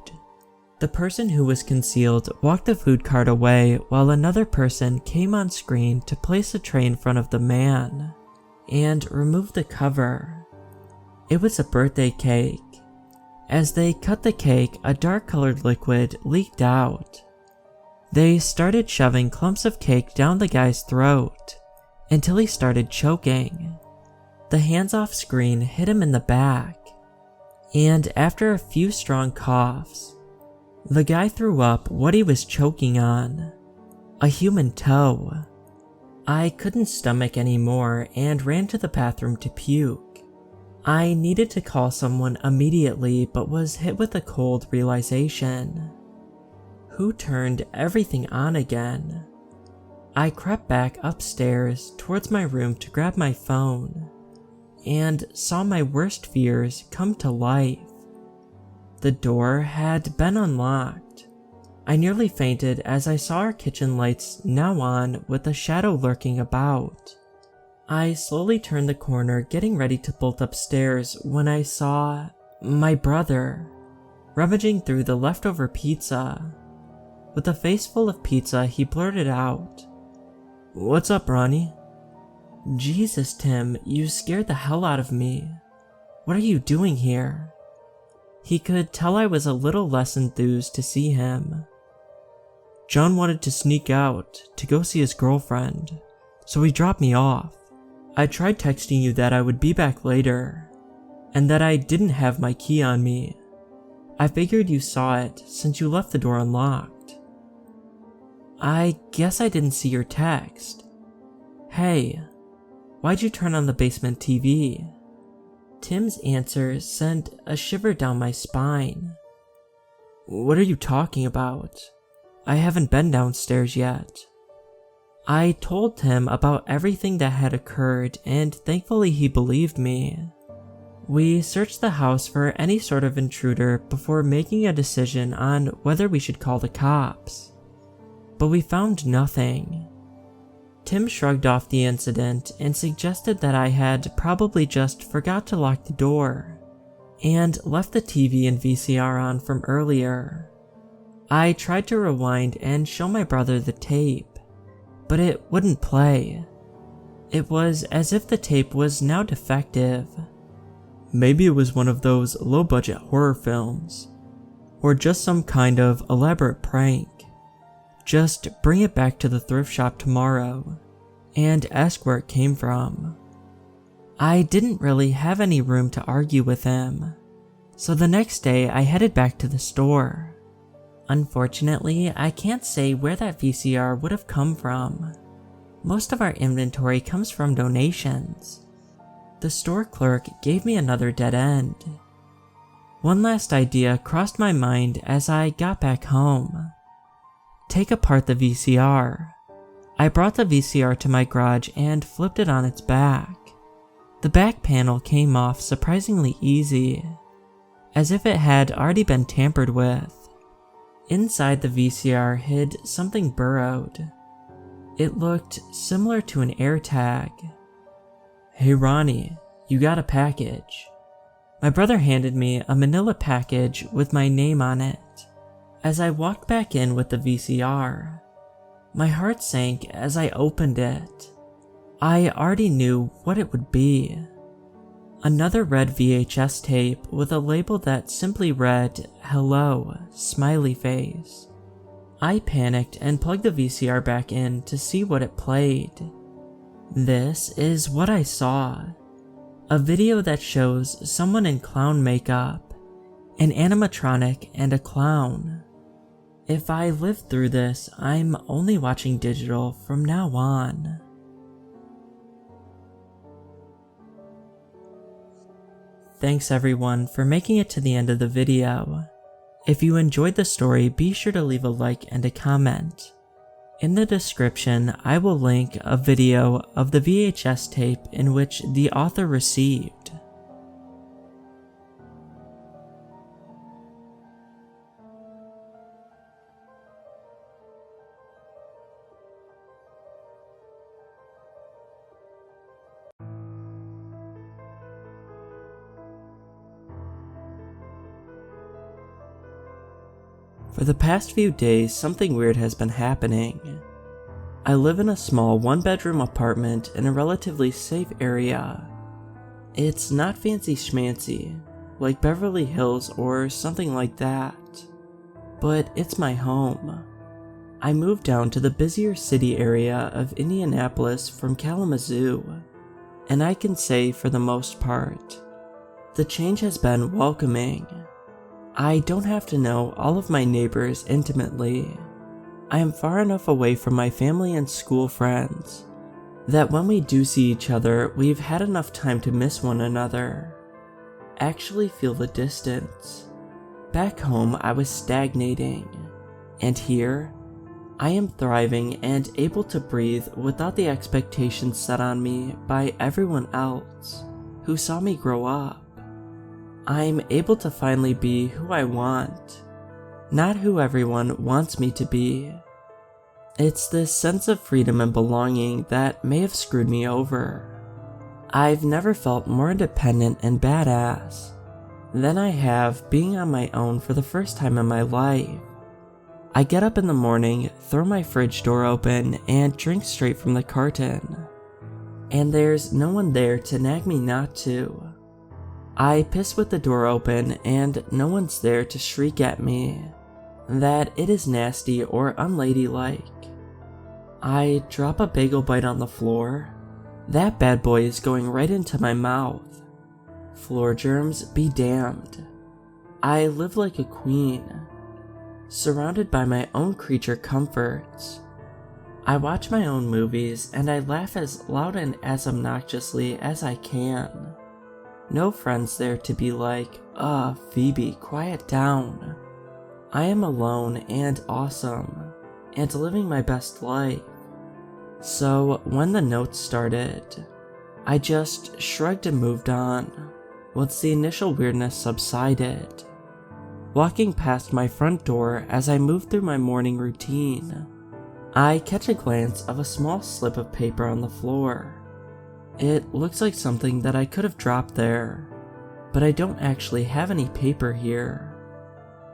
The person who was concealed walked the food cart away while another person came on screen to place a tray in front of the man and remove the cover. It was a birthday cake. As they cut the cake, a dark-colored liquid leaked out. They started shoving clumps of cake down the guy's throat until he started choking. The hands off screen hit him in the back, and after a few strong coughs, the guy threw up what he was choking on, a human toe. I couldn't stomach anymore and ran to the bathroom to puke. I needed to call someone immediately but was hit with a cold realization. Who turned everything on again? I crept back upstairs towards my room to grab my phone and saw my worst fears come to life. The door had been unlocked. I nearly fainted as I saw our kitchen lights now on with a shadow lurking about. I slowly turned the corner, getting ready to bolt upstairs when I saw my brother rummaging through the leftover pizza. With a face full of pizza, he blurted out, "What's up, Ronnie?" "Jesus, Tim, you scared the hell out of me. What are you doing here?" He could tell I was a little less enthused to see him. "John wanted to sneak out to go see his girlfriend, so he dropped me off. I tried texting you that I would be back later, and that I didn't have my key on me. I figured you saw it since you left the door unlocked." "I guess I didn't see your text. Hey, why'd you turn on the basement TV?" Tim's answer sent a shiver down my spine. "What are you talking about? I haven't been downstairs yet." I told him about everything that had occurred, and thankfully he believed me. We searched the house for any sort of intruder before making a decision on whether we should call the cops. But we found nothing. Tim shrugged off the incident and suggested that I had probably just forgot to lock the door and left the TV and VCR on from earlier. I tried to rewind and show my brother the tape, but it wouldn't play. It was as if the tape was now defective. Maybe it was one of those low-budget horror films, or just some kind of elaborate prank. Just bring it back to the thrift shop tomorrow and ask where it came from. I didn't really have any room to argue with him, so the next day I headed back to the store. Unfortunately, I can't say where that VCR would have come from. Most of our inventory comes from donations. The store clerk gave me another dead end. One last idea crossed my mind as I got back home. Take apart the VCR. I brought the VCR to my garage and flipped it on its back. The back panel came off surprisingly easy, as if it had already been tampered with. Inside the VCR hid something burrowed. It looked similar to an AirTag. "Hey Ronnie, you got a package." My brother handed me a manila package with my name on it. As I walked back in with the VCR, my heart sank as I opened it. I already knew what it would be. Another red VHS tape with a label that simply read, "Hello, smiley face." I panicked and plugged the VCR back in to see what it played. This is what I saw. A video that shows someone in clown makeup, an animatronic, and a clown. If I live through this, I'm only watching digital from now on. Thanks everyone for making it to the end of the video. If you enjoyed the story, be sure to leave a like and a comment. In the description, I will link a video of the VHS tape in which the author received. For the past few days, something weird has been happening. I live in a small one-bedroom apartment in a relatively safe area. It's not fancy schmancy, like Beverly Hills or something like that, but it's my home. I moved down to the busier city area of Indianapolis from Kalamazoo, and I can say for the most part, the change has been welcoming. I don't have to know all of my neighbors intimately. I am far enough away from my family and school friends that when we do see each other, we've had enough time to miss one another. Actually feel the distance. Back home, I was stagnating, and here, I am thriving and able to breathe without the expectations set on me by everyone else who saw me grow up. I'm able to finally be who I want, not who everyone wants me to be. It's this sense of freedom and belonging that may have screwed me over. I've never felt more independent and badass than I have being on my own for the first time in my life. I get up in the morning, throw my fridge door open, and drink straight from the carton. And there's no one there to nag me not to. I piss with the door open and no one's there to shriek at me that it is nasty or unladylike. I drop a bagel bite on the floor. That bad boy is going right into my mouth. Floor germs be damned. I live like a queen, surrounded by my own creature comforts. I watch my own movies and I laugh as loud and as obnoxiously as I can. No friends there to be like, Phoebe, quiet down. I am alone and awesome, and living my best life. So when the notes started, I just shrugged and moved on, once the initial weirdness subsided. Walking past my front door as I moved through my morning routine, I catch a glance of a small slip of paper on the floor. It looks like something that I could have dropped there, but I don't actually have any paper here.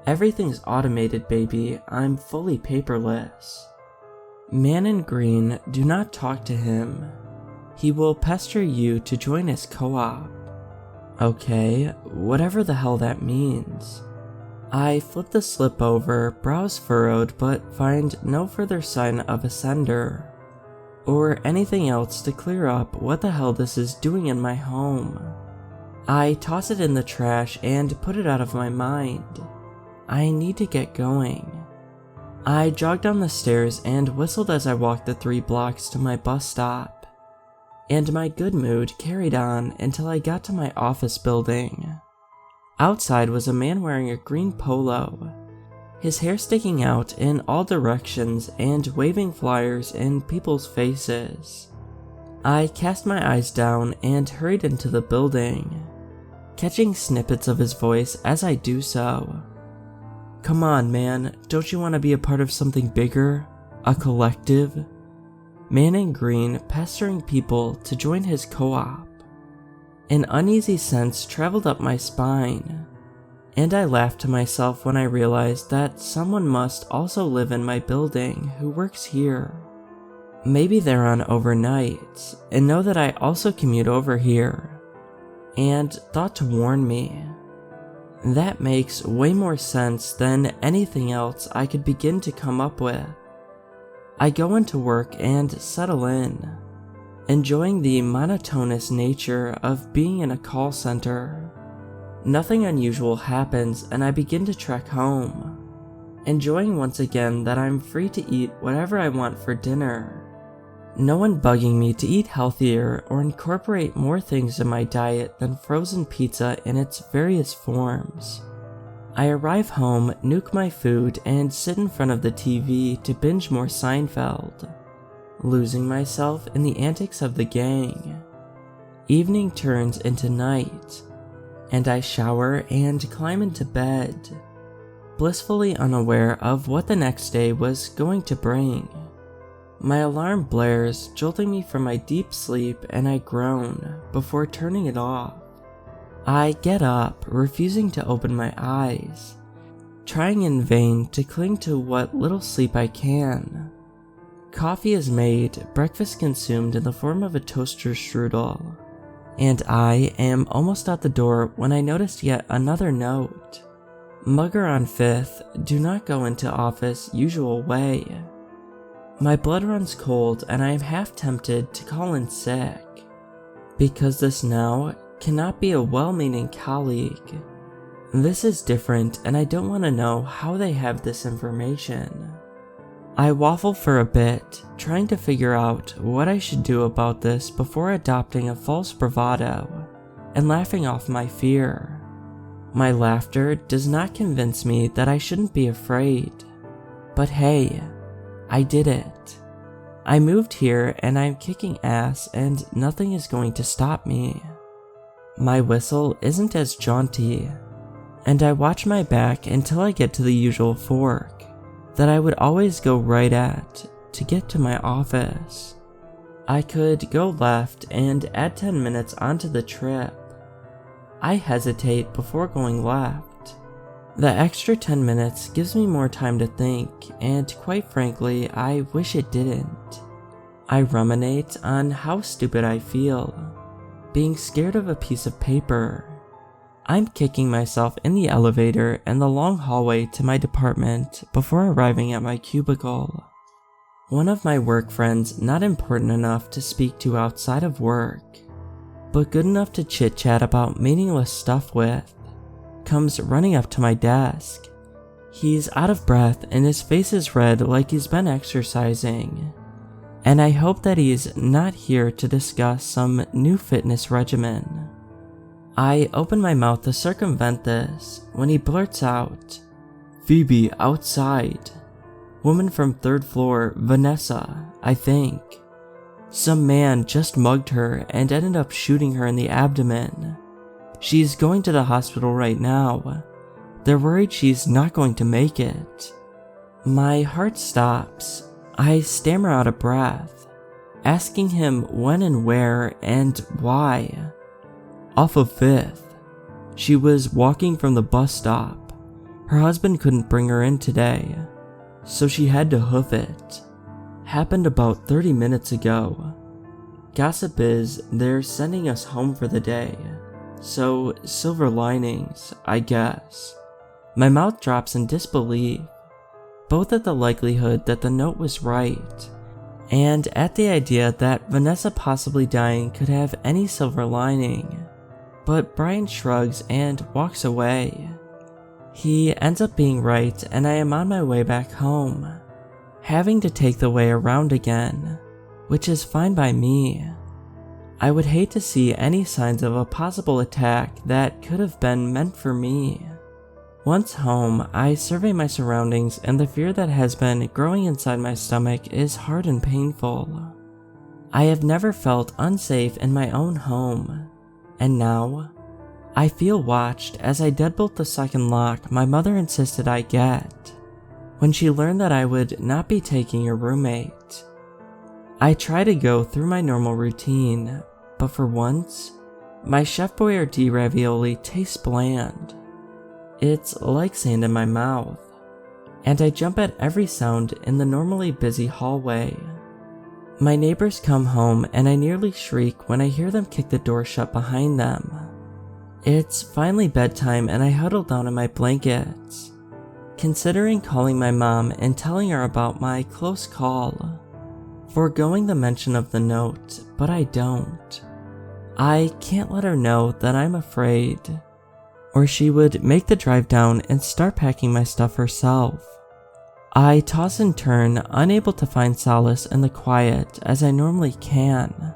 Everything's automated, baby. I'm fully paperless. Man in green, do not talk to him. He will pester you to join his co-op. Okay, whatever the hell that means. I flip the slip over, brows furrowed, but find no further sign of a sender, or anything else to clear up what the hell this is doing in my home. I toss it in the trash and put it out of my mind. I need to get going. I jogged down the stairs and whistled as I walked the 3 blocks to my bus stop, and my good mood carried on until I got to my office building. Outside was a man wearing a green polo, his hair sticking out in all directions and waving flyers in people's faces. I cast my eyes down and hurried into the building, catching snippets of his voice as I do so. Come on, man, don't you want to be a part of something bigger? A collective? Man in green pestering people to join his co-op. An uneasy sense traveled up my spine, and I laughed to myself when I realized that someone must also live in my building who works here. Maybe they're on overnights and know that I also commute over here, and thought to warn me. That makes way more sense than anything else I could begin to come up with. I go into work and settle in, enjoying the monotonous nature of being in a call center. Nothing unusual happens and I begin to trek home, enjoying once again that I'm free to eat whatever I want for dinner. No one bugging me to eat healthier or incorporate more things in my diet than frozen pizza in its various forms. I arrive home, nuke my food, and sit in front of the TV to binge more Seinfeld, losing myself in the antics of the gang. Evening turns into night, and I shower and climb into bed, blissfully unaware of what the next day was going to bring. My alarm blares, jolting me from my deep sleep, and I groan before turning it off. I get up, refusing to open my eyes, trying in vain to cling to what little sleep I can. Coffee is made, breakfast consumed in the form of a toaster strudel, and I am almost out the door when I notice yet another note. Mugger on 5th, do not go into office usual way. My blood runs cold and I am half tempted to call in sick, because this now cannot be a well-meaning colleague. This is different and I don't want to know how they have this information. I waffle for a bit, trying to figure out what I should do about this before adopting a false bravado and laughing off my fear. My laughter does not convince me that I shouldn't be afraid, but hey, I did it. I moved here and I'm kicking ass and nothing is going to stop me. My whistle isn't as jaunty, and I watch my back until I get to the usual fork that I would always go right at to get to my office. I could go left and add 10 minutes onto the trip. I hesitate before going left. The extra 10 minutes gives me more time to think, and quite frankly, I wish it didn't. I ruminate on how stupid I feel, being scared of a piece of paper. I'm kicking myself in the elevator and the long hallway to my department before arriving at my cubicle. One of my work friends not important enough to speak to outside of work, but good enough to chit-chat about meaningless stuff with, comes running up to my desk. He's out of breath and his face is red like he's been exercising, and I hope that he's not here to discuss some new fitness regimen. I open my mouth to circumvent this when he blurts out, "Phoebe, outside. Woman from 3rd floor, Vanessa, I think." Some man just mugged her and ended up shooting her in the abdomen. She's going to the hospital right now. They're worried she's not going to make it." My heart stops. I stammer out of breath, asking him when and where and why. "Off of 5th. She was walking from the bus stop. Her husband couldn't bring her in today, so she had to hoof it. Happened about 30 minutes ago. Gossip is they're sending us home for the day, so silver linings, I guess." My mouth drops in disbelief, both at the likelihood that the note was right, and at the idea that Vanessa possibly dying could have any silver lining. But Brian shrugs and walks away. He ends up being right, and I am on my way back home, having to take the way around again, which is fine by me. I would hate to see any signs of a possible attack that could have been meant for me. Once home, I survey my surroundings, and the fear that has been growing inside my stomach is hard and painful. I have never felt unsafe in my own home, and now I feel watched as I deadbolt the second lock my mother insisted I get when she learned that I would not be taking a roommate. I try to go through my normal routine, but for once, my Chef Boyardee ravioli tastes bland. It's like sand in my mouth, and I jump at every sound in the normally busy hallway. My neighbors come home, and I nearly shriek when I hear them kick the door shut behind them. It's finally bedtime, and I huddle down in my blankets, considering calling my mom and telling her about my close call, foregoing the mention of the note, but I don't. I can't let her know that I'm afraid, or she would make the drive down and start packing my stuff herself. I toss and turn, unable to find solace in the quiet as I normally can.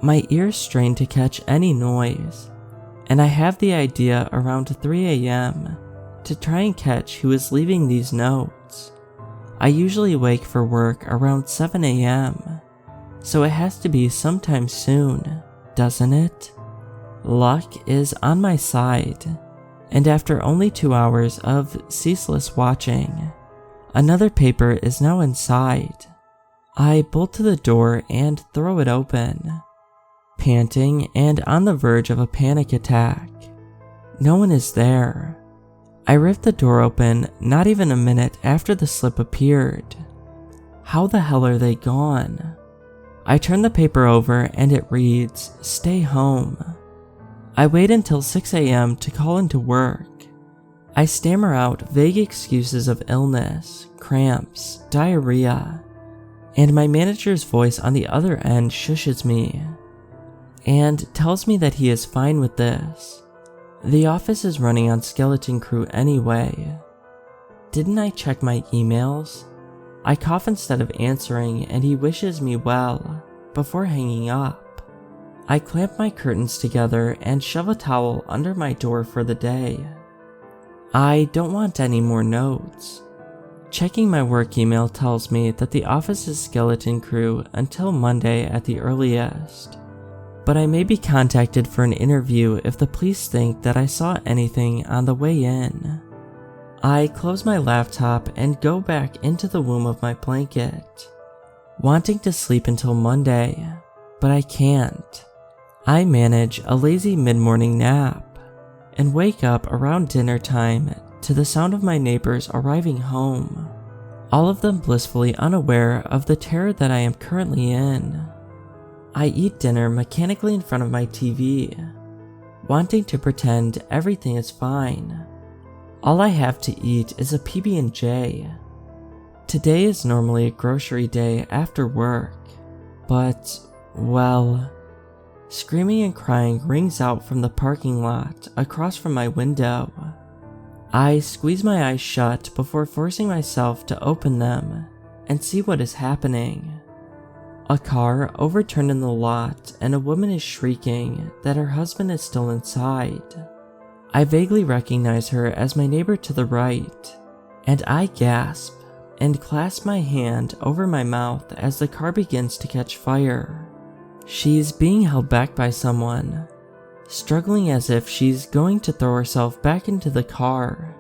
My ears strain to catch any noise, and I have the idea around 3 a.m. to try and catch who is leaving these notes. I usually wake for work around 7 a.m., so it has to be sometime soon, doesn't it? Luck is on my side, and after only 2 hours of ceaseless watching, another paper is now inside. I bolt to the door and throw it open, panting and on the verge of a panic attack. No one is there. I ripped the door open not even a minute after the slip appeared. How the hell are they gone? I turn the paper over and it reads, "Stay home." I wait until 6 a.m. to call into work. I stammer out vague excuses of illness, cramps, diarrhea, and my manager's voice on the other end shushes me and tells me that he is fine with this. The office is running on skeleton crew anyway. Didn't I check my emails? I cough instead of answering, and he wishes me well before hanging up. I clamp my curtains together and shove a towel under my door for the day. I don't want any more notes. Checking my work email tells me that the office is skeleton crew until Monday at the earliest, but I may be contacted for an interview if the police think that I saw anything on the way in. I close my laptop and go back into the womb of my blanket, wanting to sleep until Monday, but I can't. I manage a lazy mid-morning nap and wake up around dinner time to the sound of my neighbors arriving home, all of them blissfully unaware of the terror that I am currently in. I eat dinner mechanically in front of my TV, wanting to pretend everything is fine. All I have to eat is a PB&J. Today is normally a grocery day after work, but, well, screaming and crying rings out from the parking lot across from my window. I squeeze my eyes shut before forcing myself to open them and see what is happening. A car overturned in the lot and a woman is shrieking that her husband is still inside. I vaguely recognize her as my neighbor to the right, and I gasp, and clasp my hand over my mouth as the car begins to catch fire. She's being held back by someone, struggling as if she's going to throw herself back into the car,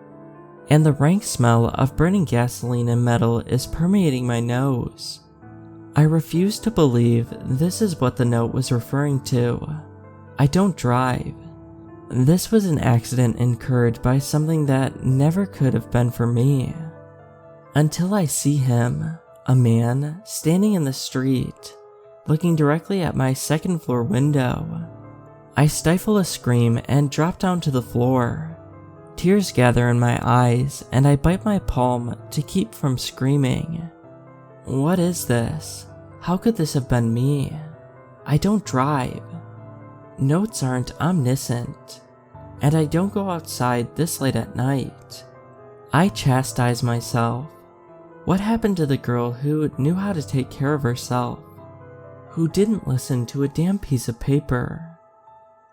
and the rank smell of burning gasoline and metal is permeating my nose. I refuse to believe this is what the note was referring to. I don't drive. This was an accident incurred by something that never could have been for me. Until I see him, a man, standing in the street, looking directly at my second floor window. I stifle a scream and drop down to the floor. Tears gather in my eyes and I bite my palm to keep from screaming. What is this? How could this have been me? I don't drive. Notes aren't omniscient, and I don't go outside this late at night. I chastise myself. What happened to the girl who knew how to take care of herself? Who didn't listen to a damn piece of paper?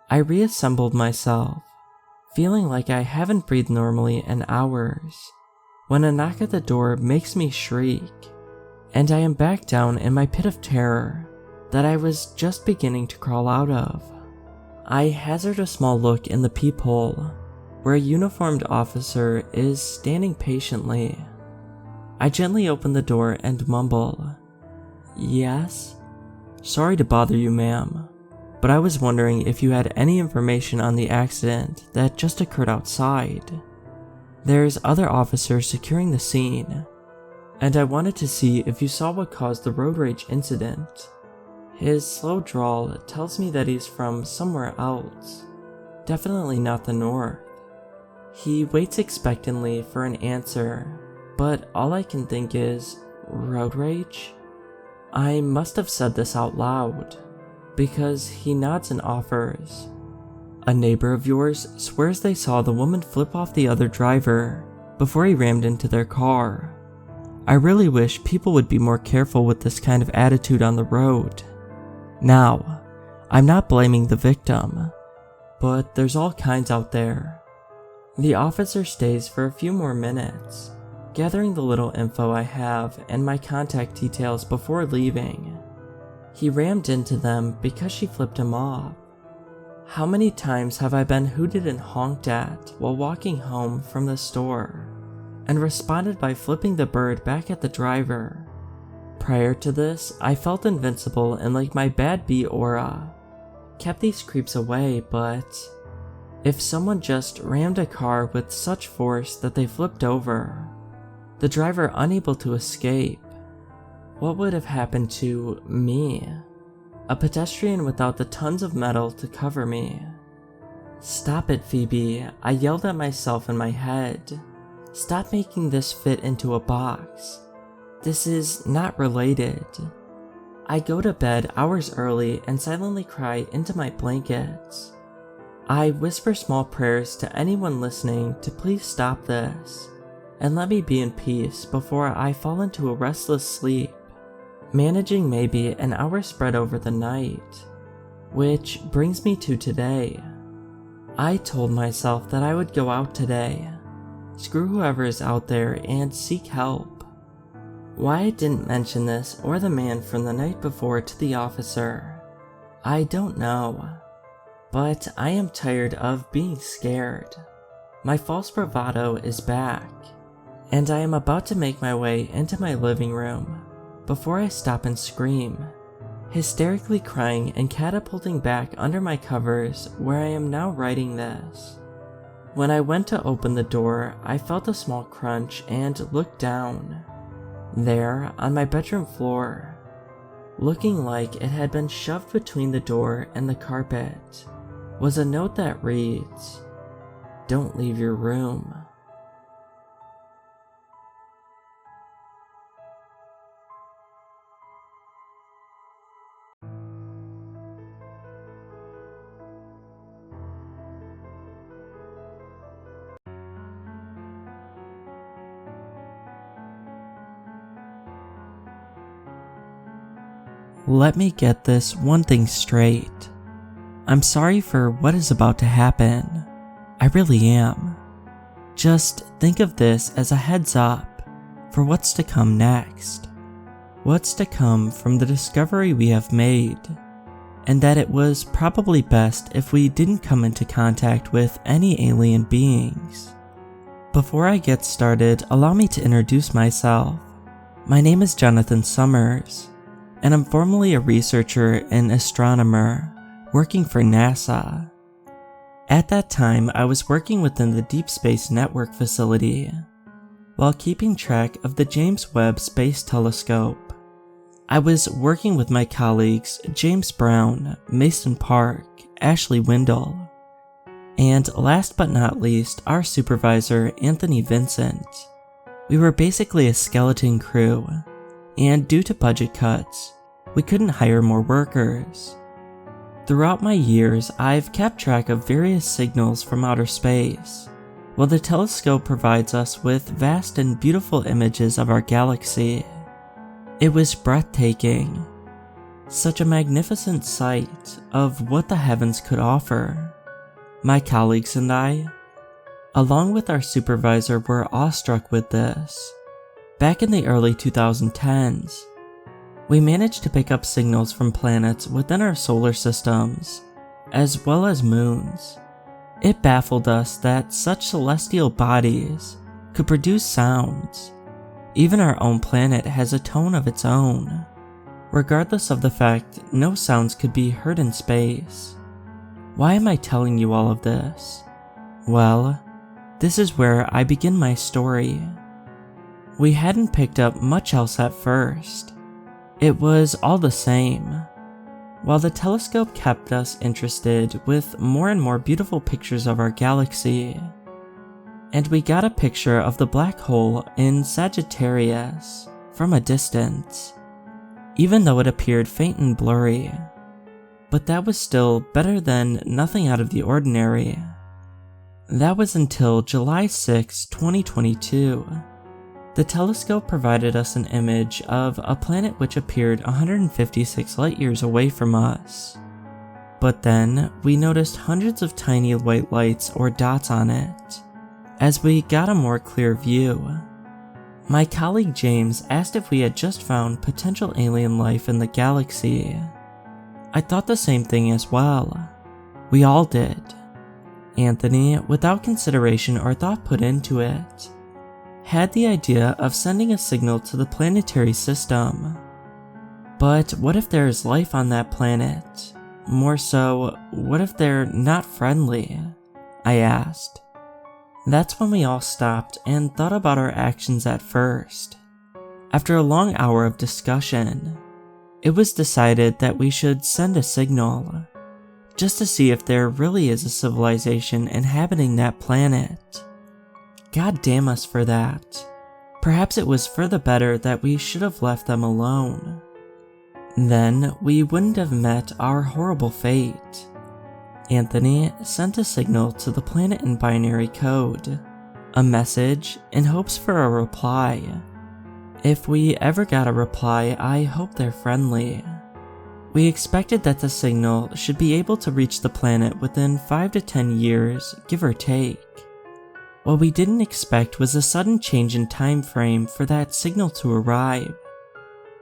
I reassembled myself, feeling like I haven't breathed normally in hours, when a knock at the door makes me shriek, and I am back down in my pit of terror that I was just beginning to crawl out of. I hazard a small look in the peephole, where a uniformed officer is standing patiently. I gently open the door and mumble, "Yes? Sorry to bother you, ma'am, but I was wondering if you had any information on the accident that just occurred outside. There's other officers securing the scene, and I wanted to see if you saw what caused the road rage incident." His slow drawl tells me that he's from somewhere else, definitely not the north. He waits expectantly for an answer, but all I can think is, road rage? I must have said this out loud, because he nods and offers. "A neighbor of yours swears they saw the woman flip off the other driver before he rammed into their car. I really wish people would be more careful with this kind of attitude on the road. Now, I'm not blaming the victim, but there's all kinds out there." The officer stays for a few more minutes, gathering the little info I have and my contact details before leaving. He rammed into them because she flipped him off. How many times have I been hooted and honked at while walking home from the store, and responded by flipping the bird back at the driver? Prior to this, I felt invincible and like my bad bee aura kept these creeps away, but if someone just rammed a car with such force that they flipped over, the driver unable to escape, what would have happened to me? A pedestrian without the tons of metal to cover me. "Stop it, Phoebe," I yelled at myself in my head. "Stop making this fit into a box. This is not related." I go to bed hours early and silently cry into my blankets. I whisper small prayers to anyone listening to please stop this, and let me be in peace before I fall into a restless sleep, managing maybe an hour spread over the night. Which brings me to today. I told myself that I would go out today, screw whoever is out there, and seek help. Why I didn't mention this or the man from the night before to the officer, I don't know. But I am tired of being scared. My false bravado is back, and I am about to make my way into my living room before I stop and scream, hysterically crying and catapulting back under my covers where I am now writing this. When I went to open the door, I felt a small crunch and looked down. There, on my bedroom floor, looking like it had been shoved between the door and the carpet, was a note that reads, "Don't leave your room." Let me get this one thing straight. I'm sorry for what is about to happen. I really am. Just think of this as a heads up, for what's to come next. What's to come from the discovery we have made, and that it was probably best if we didn't come into contact with any alien beings. Before I get started, allow me to introduce myself. My name is Jonathan Summers, and I'm formerly a researcher and astronomer working for NASA. At that time, I was working within the Deep Space Network facility, while keeping track of the James Webb Space Telescope. I was working with my colleagues James Brown, Mason Park, Ashley Windle, and last but not least, our supervisor Anthony Vincent. We were basically a skeleton crew, and due to budget cuts, we couldn't hire more workers. Throughout my years, I've kept track of various signals from outer space, while the telescope provides us with vast and beautiful images of our galaxy. It was breathtaking. Such a magnificent sight of what the heavens could offer. My colleagues and I, along with our supervisor, were awestruck with this. Back in the early 2010s, we managed to pick up signals from planets within our solar systems, as well as moons. It baffled us that such celestial bodies could produce sounds. Even our own planet has a tone of its own, regardless of the fact no sounds could be heard in space. Why am I telling you all of this? Well, this is where I begin my story. We hadn't picked up much else at first. It was all the same. While the telescope kept us interested with more and more beautiful pictures of our galaxy, and we got a picture of the black hole in Sagittarius from a distance, even though it appeared faint and blurry. But that was still better than nothing out of the ordinary. That was until July 6, 2022. The telescope provided us an image of a planet which appeared 156 light-years away from us. But then, we noticed hundreds of tiny white lights or dots on it, as we got a more clear view. My colleague James asked if we had just found potential alien life in the galaxy. I thought the same thing as well. We all did. Anthony, without consideration or thought put into it, had the idea of sending a signal to the planetary system. But what if there is life on that planet? More so, what if they're not friendly? I asked. That's when we all stopped and thought about our actions at first. After a long hour of discussion, it was decided that we should send a signal, just to see if there really is a civilization inhabiting that planet. God damn us for that. Perhaps it was for the better that we should have left them alone. Then we wouldn't have met our horrible fate. Anthony sent a signal to the planet in binary code, a message in hopes for a reply. If we ever got a reply, I hope they're friendly. We expected that the signal should be able to reach the planet within 5 to 10 years, give or take. What we didn't expect was a sudden change in time frame for that signal to arrive.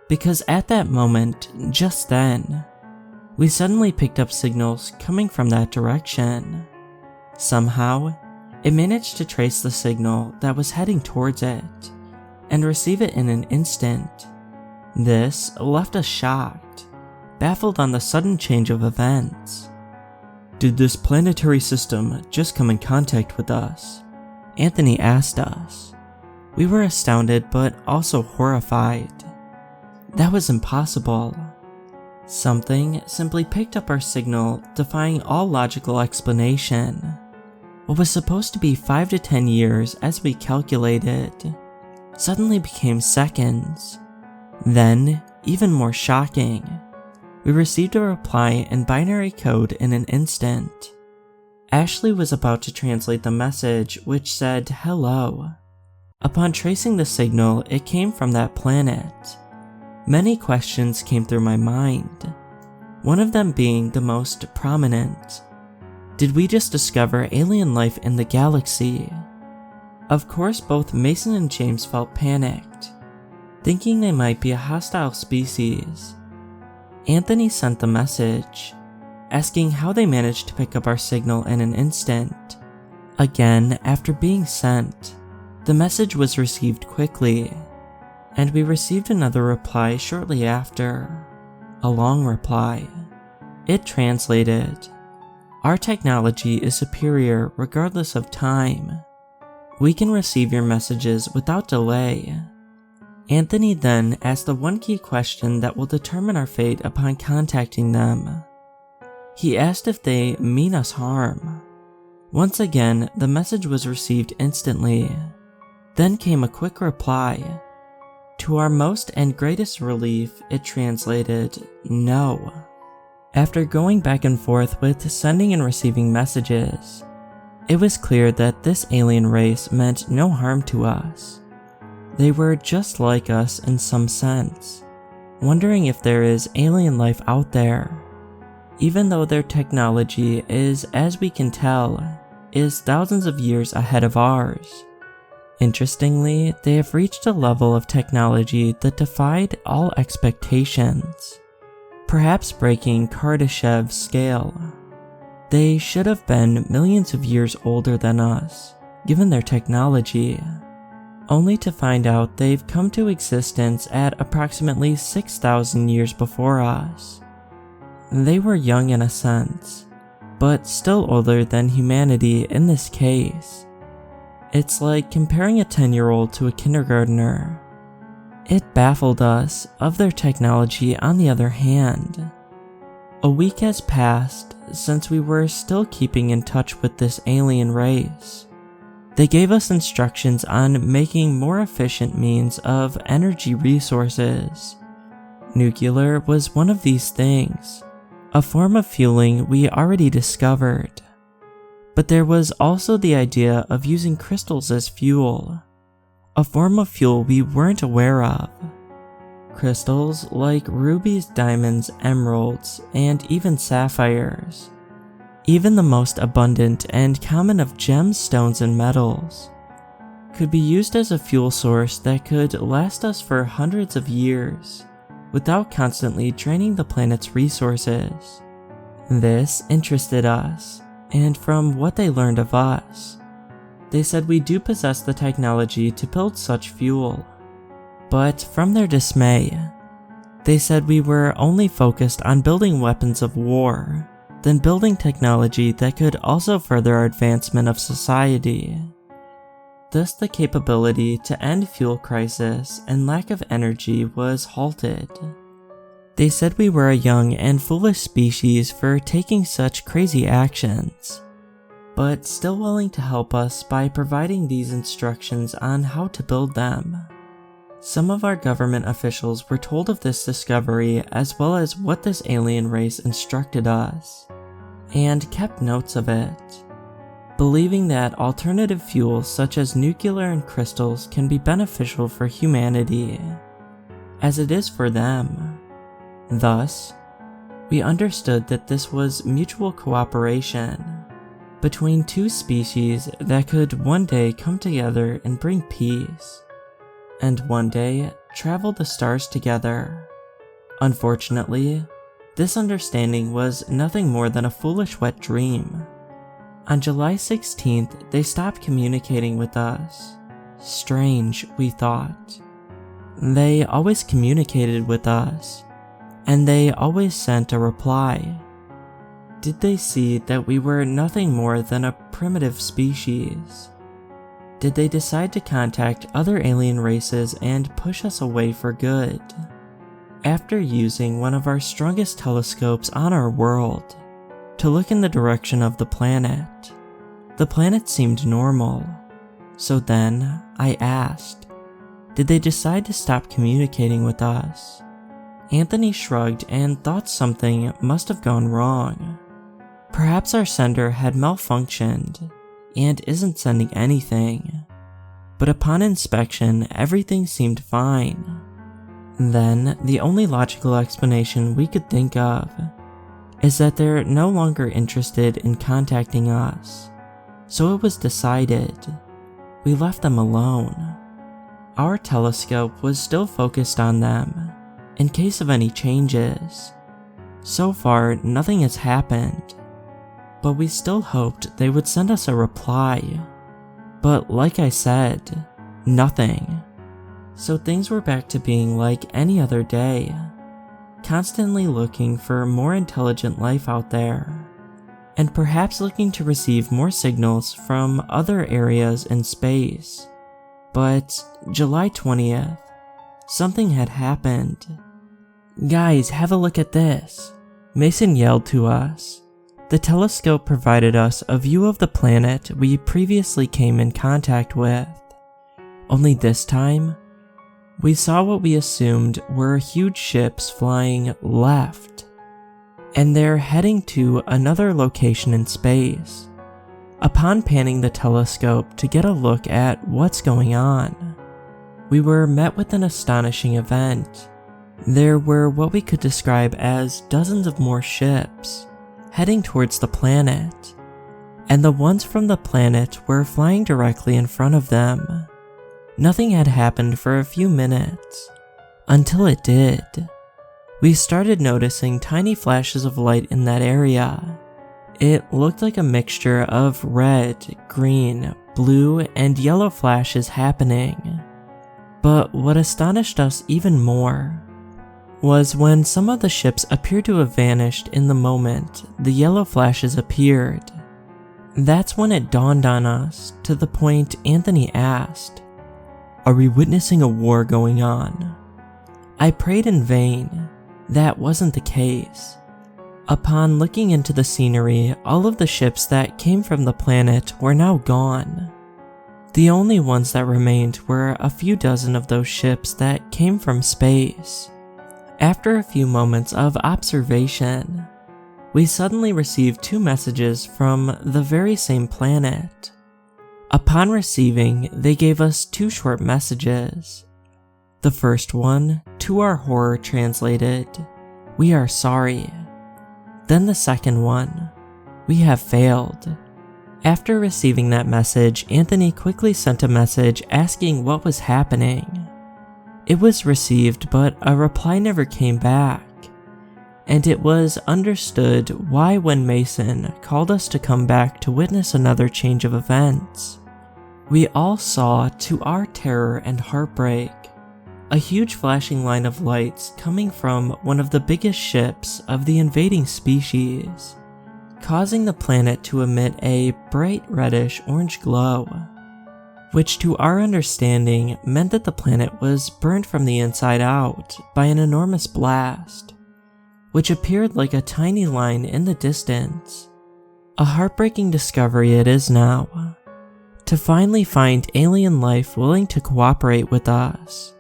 Because at that moment, just then, we suddenly picked up signals coming from that direction. Somehow, it managed to trace the signal that was heading towards it, and receive it in an instant. This left us shocked, baffled on the sudden change of events. Did this planetary system just come in contact with us? Anthony asked us. We were astounded but also horrified. That was impossible. Something simply picked up our signal, defying all logical explanation. What was supposed to be 5 to 10 years as we calculated, suddenly became seconds. Then, even more shocking, we received a reply in binary code in an instant. Ashley was about to translate the message, which said, "Hello." Upon tracing the signal, it came from that planet. Many questions came through my mind, one of them being the most prominent. Did we just discover alien life in the galaxy? Of course, both Mason and James felt panicked, thinking they might be a hostile species. Anthony sent the message, asking how they managed to pick up our signal in an instant. Again, after being sent, the message was received quickly, and we received another reply shortly after, a long reply. It translated, "Our technology is superior regardless of time. We can receive your messages without delay." Anthony then asked the one key question that will determine our fate upon contacting them. He asked if they mean us harm. Once again, the message was received instantly. Then came a quick reply. To our most and greatest relief, it translated, "No." After going back and forth with sending and receiving messages, it was clear that this alien race meant no harm to us. They were just like us in some sense, wondering if there is alien life out there, even though their technology is, as we can tell, is thousands of years ahead of ours. Interestingly, they have reached a level of technology that defied all expectations, perhaps breaking Kardashev's scale. They should have been millions of years older than us, given their technology, only to find out they've come to existence at approximately 6,000 years before us. They were young in a sense, but still older than humanity in this case. It's like comparing a 10-year-old to a kindergartner. It baffled us of their technology on the other hand. A week has passed since we were still keeping in touch with this alien race. They gave us instructions on making more efficient means of energy resources. Nuclear was one of these things, a form of fueling we already discovered. But there was also the idea of using crystals as fuel, a form of fuel we weren't aware of. Crystals like rubies, diamonds, emeralds, and even sapphires, even the most abundant and common of gems, stones, and metals, could be used as a fuel source that could last us for hundreds of years without constantly draining the planet's resources. This interested us, and from what they learned of us, they said we do possess the technology to build such fuel. But from their dismay, they said we were only focused on building weapons of war than building technology that could also further our advancement of society. Thus the capability to end fuel crisis and lack of energy was halted. They said we were a young and foolish species for taking such crazy actions, but still willing to help us by providing these instructions on how to build them. Some of our government officials were told of this discovery as well as what this alien race instructed us, and kept notes of it, believing that alternative fuels such as nuclear and crystals can be beneficial for humanity, as it is for them. Thus, we understood that this was mutual cooperation between two species that could one day come together and bring peace, and one day travel the stars together. Unfortunately, this understanding was nothing more than a foolish wet dream. On July 16th, they stopped communicating with us. Strange, we thought. They always communicated with us, and they always sent a reply. Did they see that we were nothing more than a primitive species? Did they decide to contact other alien races and push us away for good? After using one of our strongest telescopes on our world to look in the direction of the planet seemed normal. So then, I asked, did they decide to stop communicating with us? Anthony shrugged and thought something must have gone wrong. Perhaps our sender had malfunctioned and isn't sending anything. But upon inspection, everything seemed fine. Then, the only logical explanation we could think of is that they're no longer interested in contacting us. So it was decided, we left them alone. Our telescope was still focused on them, in case of any changes. So far, nothing has happened, but we still hoped they would send us a reply. But like I said, nothing. So things were back to being like any other day, constantly looking for more intelligent life out there, and perhaps looking to receive more signals from other areas in space. But July 20th, something had happened. "Guys, have a look at this," Mason yelled to us. The telescope provided us a view of the planet we previously came in contact with. Only this time, we saw what we assumed were huge ships flying left, and they're heading to another location in space. Upon panning the telescope to get a look at what's going on, we were met with an astonishing event. There were what we could describe as dozens of more ships heading towards the planet, and the ones from the planet were flying directly in front of them. Nothing had happened for a few minutes, until it did. We started noticing tiny flashes of light in that area. It looked like a mixture of red, green, blue, and yellow flashes happening. But what astonished us even more was when some of the ships appeared to have vanished in the moment the yellow flashes appeared. That's when it dawned on us, to the point Anthony asked, "Are we witnessing a war going on?" I prayed in vain. That wasn't the case. Upon looking into the scenery, all of the ships that came from the planet were now gone. The only ones that remained were a few dozen of those ships that came from space. After a few moments of observation, we suddenly received 2 messages from the very same planet. Upon receiving, they gave us 2 short messages. The first one, to our horror, translated, "We are sorry." Then the second one, "We have failed." After receiving that message, Anthony quickly sent a message asking what was happening. It was received, but a reply never came back, and it was understood why when Mason called us to come back to witness another change of events. We all saw, to our terror and heartbreak, a huge flashing line of lights coming from one of the biggest ships of the invading species, causing the planet to emit a bright reddish-orange glow, which to our understanding meant that the planet was burned from the inside out by an enormous blast, which appeared like a tiny line in the distance. A heartbreaking discovery it is now, to finally find alien life willing to cooperate with us,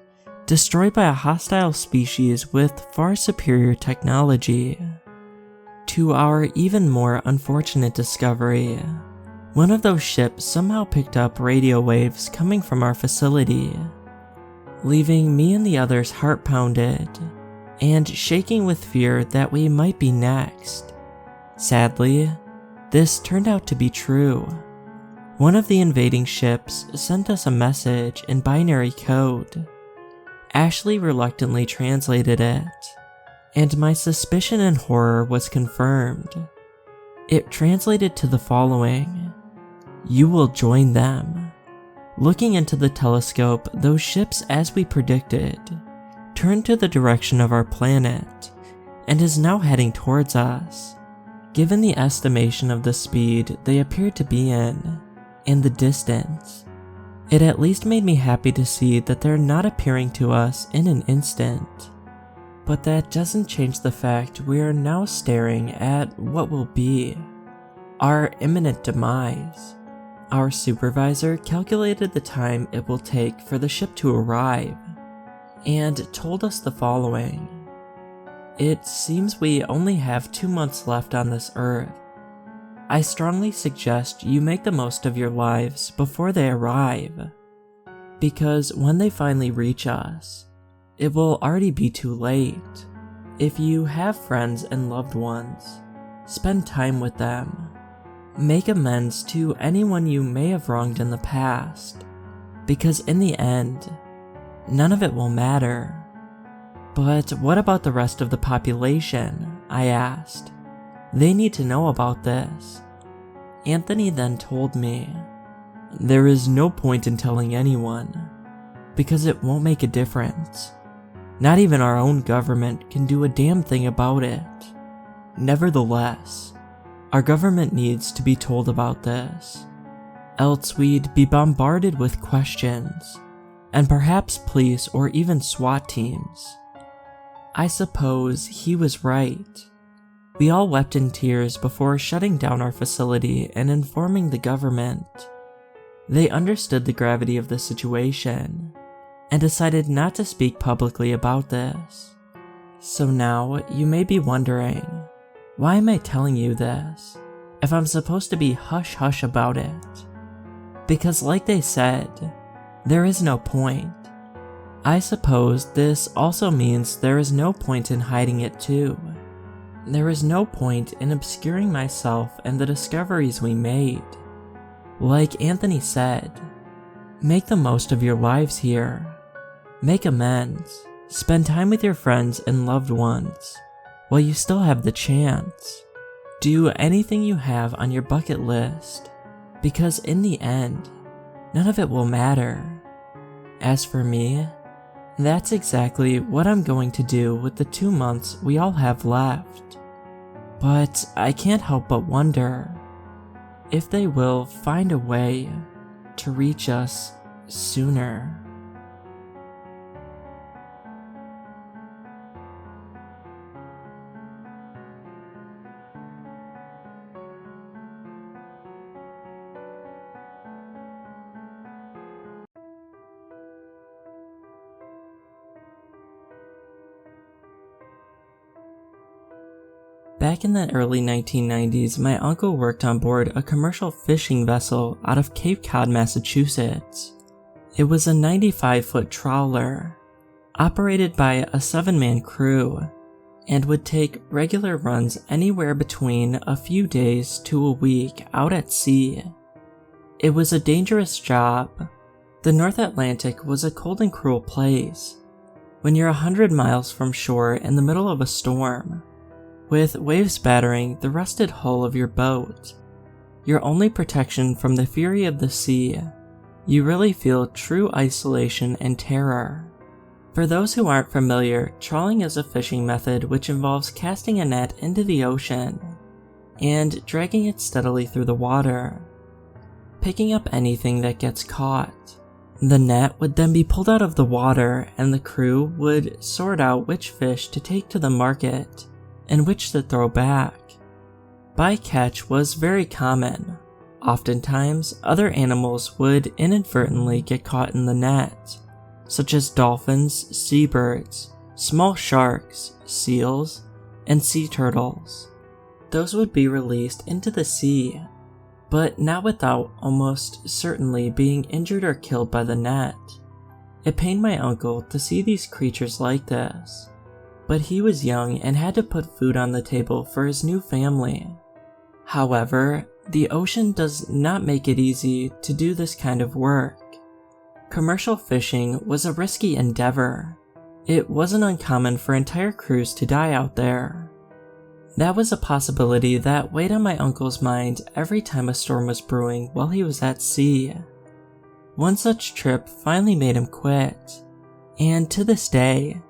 destroyed by a hostile species with far superior technology. To our even more unfortunate discovery, one of those ships somehow picked up radio waves coming from our facility, leaving me and the others heart-pounded and shaking with fear that we might be next. Sadly, this turned out to be true. One of the invading ships sent us a message in binary code. Ashley reluctantly translated it, and my suspicion and horror was confirmed. It translated to the following: "You will join them." Looking into the telescope, those ships, as we predicted, turned to the direction of our planet, and is now heading towards us. Given the estimation of the speed they appeared to be in, and the distance, it at least made me happy to see that they're not appearing to us in an instant. But that doesn't change the fact we are now staring at what will be our imminent demise. Our supervisor calculated the time it will take for the ship to arrive, and told us the following: "It seems we only have 2 months left on this Earth. I strongly suggest you make the most of your lives before they arrive, because when they finally reach us, it will already be too late. If you have friends and loved ones, spend time with them. Make amends to anyone you may have wronged in the past, because in the end, none of it will matter. But what about the rest of the population? I asked. They need to know about this. Anthony then told me, there is no point in telling anyone, because it won't make a difference. Not even our own government can do a damn thing about it. Nevertheless, our government needs to be told about this, else we'd be bombarded with questions, and perhaps police or even SWAT teams. I suppose he was right. We all wept in tears before shutting down our facility and informing the government. They understood the gravity of the situation and decided not to speak publicly about this. So now you may be wondering, why am I telling you this if I'm supposed to be hush-hush about it? Because like they said, there is no point. I suppose this also means there is no point in hiding it too. There is no point in obscuring myself and the discoveries we made. Like Anthony said, make the most of your lives here. Make amends. Spend time with your friends and loved ones while you still have the chance. Do anything you have on your bucket list, because in the end, none of it will matter. As for me, that's exactly what I'm going to do with the 2 months we all have left. But I can't help but wonder if they will find a way to reach us sooner. Back in the early 1990s, my uncle worked on board a commercial fishing vessel out of Cape Cod, Massachusetts. It was a 95-foot trawler, operated by a 7-man crew, and would take regular runs anywhere between a few days to a week out at sea. It was a dangerous job. The North Atlantic was a cold and cruel place. When you're 100 miles from shore in the middle of a storm, with waves battering the rusted hull of your boat, your only protection from the fury of the sea, you really feel true isolation and terror. For those who aren't familiar, trawling is a fishing method which involves casting a net into the ocean and dragging it steadily through the water, picking up anything that gets caught. The net would then be pulled out of the water and the crew would sort out which fish to take to the market and which to throw back. Bycatch was very common. Oftentimes, other animals would inadvertently get caught in the net, such as dolphins, seabirds, small sharks, seals, and sea turtles. Those would be released into the sea, but not without almost certainly being injured or killed by the net. It pained my uncle to see these creatures like this, but he was young and had to put food on the table for his new family. However, the ocean does not make it easy to do this kind of work. Commercial fishing was a risky endeavor. It wasn't uncommon for entire crews to die out there. That was a possibility that weighed on my uncle's mind every time a storm was brewing while he was at sea. One such trip finally made him quit, and to this day,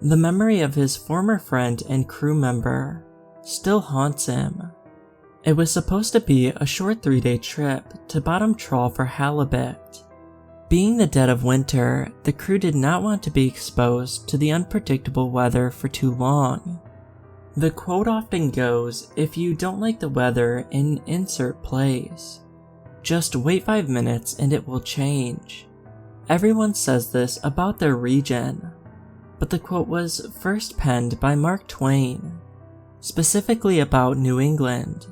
the memory of his former friend and crew member still haunts him. It was supposed to be a short 3-day trip to bottom trawl for halibut. Being the dead of winter, the crew did not want to be exposed to the unpredictable weather for too long. The quote often goes, if you don't like the weather in insert place, just wait 5 minutes and it will change. Everyone says this about their region, but the quote was first penned by Mark Twain, specifically about New England.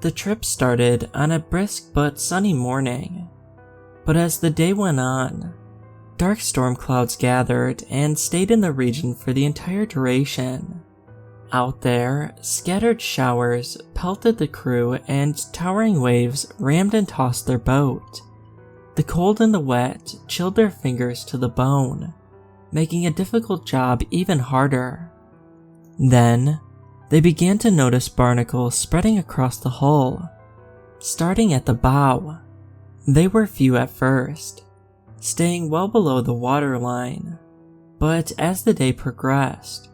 The trip started on a brisk but sunny morning, but as the day went on, dark storm clouds gathered and stayed in the region for the entire duration. Out there, scattered showers pelted the crew and towering waves rammed and tossed their boat. The cold and the wet chilled their fingers to the bone, making a difficult job even harder. Then, they began to notice barnacles spreading across the hull, starting at the bow. They were few at first, staying well below the waterline, but as the day progressed,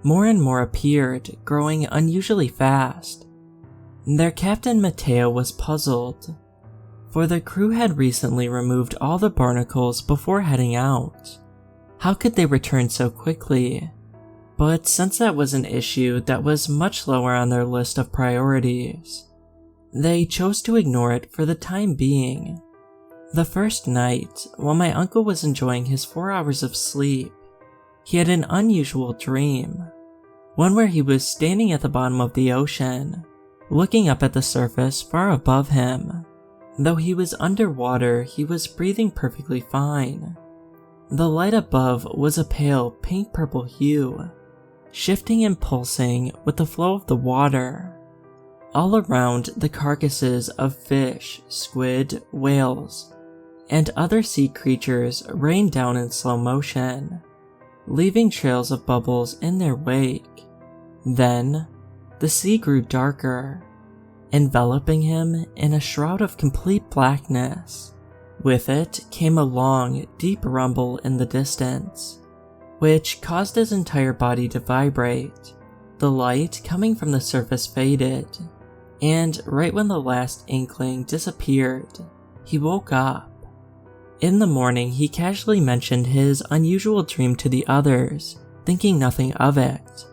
more and more appeared, growing unusually fast. Their captain Matteo was puzzled, for the crew had recently removed all the barnacles before heading out. How could they return so quickly? But since that was an issue that was much lower on their list of priorities, they chose to ignore it for the time being. The first night, while my uncle was enjoying his 4 hours of sleep, he had an unusual dream, one where he was standing at the bottom of the ocean, looking up at the surface far above him. Though he was underwater, he was breathing perfectly fine. The light above was a pale pink-purple hue, shifting and pulsing with the flow of the water. All around, the carcasses of fish, squid, whales, and other sea creatures rained down in slow motion, leaving trails of bubbles in their wake. Then, the sea grew darker, enveloping him in a shroud of complete blackness. With it came a long, deep rumble in the distance, which caused his entire body to vibrate. The light coming from the surface faded, and right when the last inkling disappeared, he woke up. In the morning, he casually mentioned his unusual dream to the others, thinking nothing of it.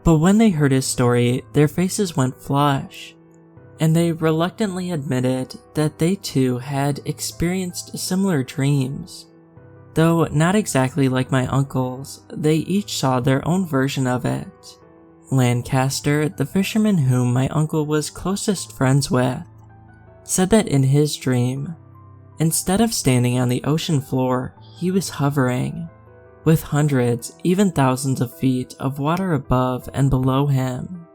But when they heard his story, their faces went flush, and they reluctantly admitted that they too had experienced similar dreams. Though not exactly like my uncle's, they each saw their own version of it. Lancaster, the fisherman whom my uncle was closest friends with, said that in his dream, instead of standing on the ocean floor, he was hovering, with hundreds, even thousands of feet of water above and below him.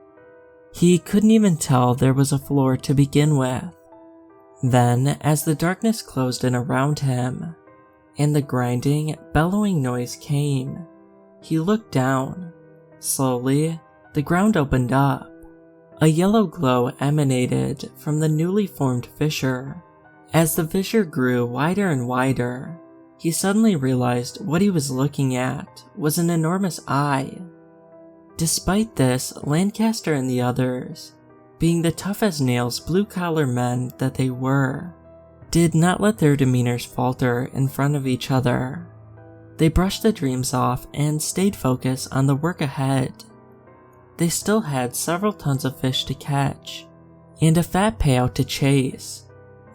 He couldn't even tell there was a floor to begin with. Then, as the darkness closed in around him, and the grinding, bellowing noise came, he looked down. Slowly, the ground opened up. A yellow glow emanated from the newly formed fissure. As the fissure grew wider and wider, he suddenly realized what he was looking at was an enormous eye. Despite this, Lancaster and the others, being the tough-as-nails blue-collar men that they were, did not let their demeanors falter in front of each other. They brushed the dreams off and stayed focused on the work ahead. They still had several tons of fish to catch, and a fat payout to chase.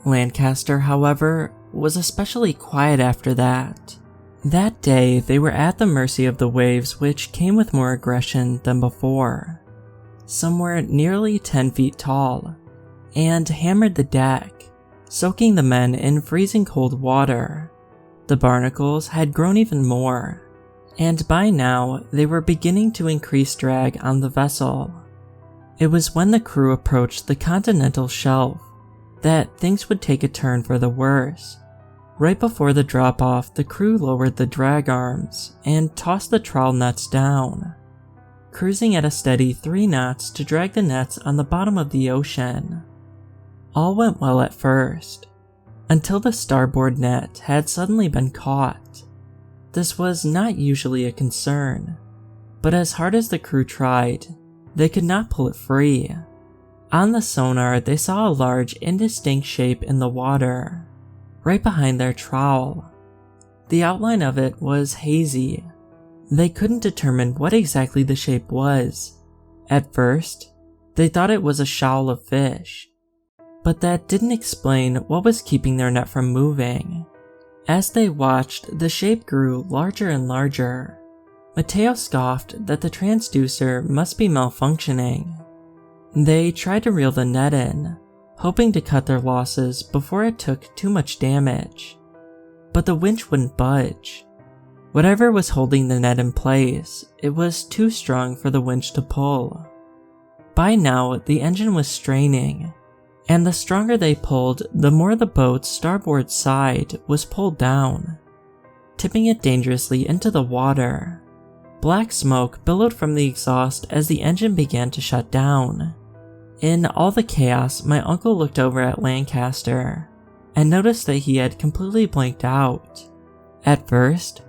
Lancaster, however, was especially quiet after that. That day, they were at the mercy of the waves, which came with more aggression than before. Some were nearly 10 feet tall, and hammered the deck, soaking the men in freezing cold water. The barnacles had grown even more, and by now they were beginning to increase drag on the vessel. It was when the crew approached the continental shelf that things would take a turn for the worse. Right before the drop-off, the crew lowered the drag arms and tossed the trawl nets down, cruising at a steady 3 knots to drag the nets on the bottom of the ocean. All went well at first, until the starboard net had suddenly been caught. This was not usually a concern, but as hard as the crew tried, they could not pull it free. On the sonar, they saw a large, indistinct shape in the water, right behind their trawl. The outline of it was hazy. They couldn't determine what exactly the shape was. At first, they thought it was a shoal of fish, but that didn't explain what was keeping their net from moving. As they watched, the shape grew larger and larger. Matteo scoffed that the transducer must be malfunctioning. They tried to reel the net in, hoping to cut their losses before it took too much damage. But the winch wouldn't budge. Whatever was holding the net in place, it was too strong for the winch to pull. By now, the engine was straining, and the stronger they pulled, the more the boat's starboard side was pulled down, tipping it dangerously into the water. Black smoke billowed from the exhaust as the engine began to shut down. In all the chaos, my uncle looked over at Lancaster and noticed that he had completely blanked out. At first,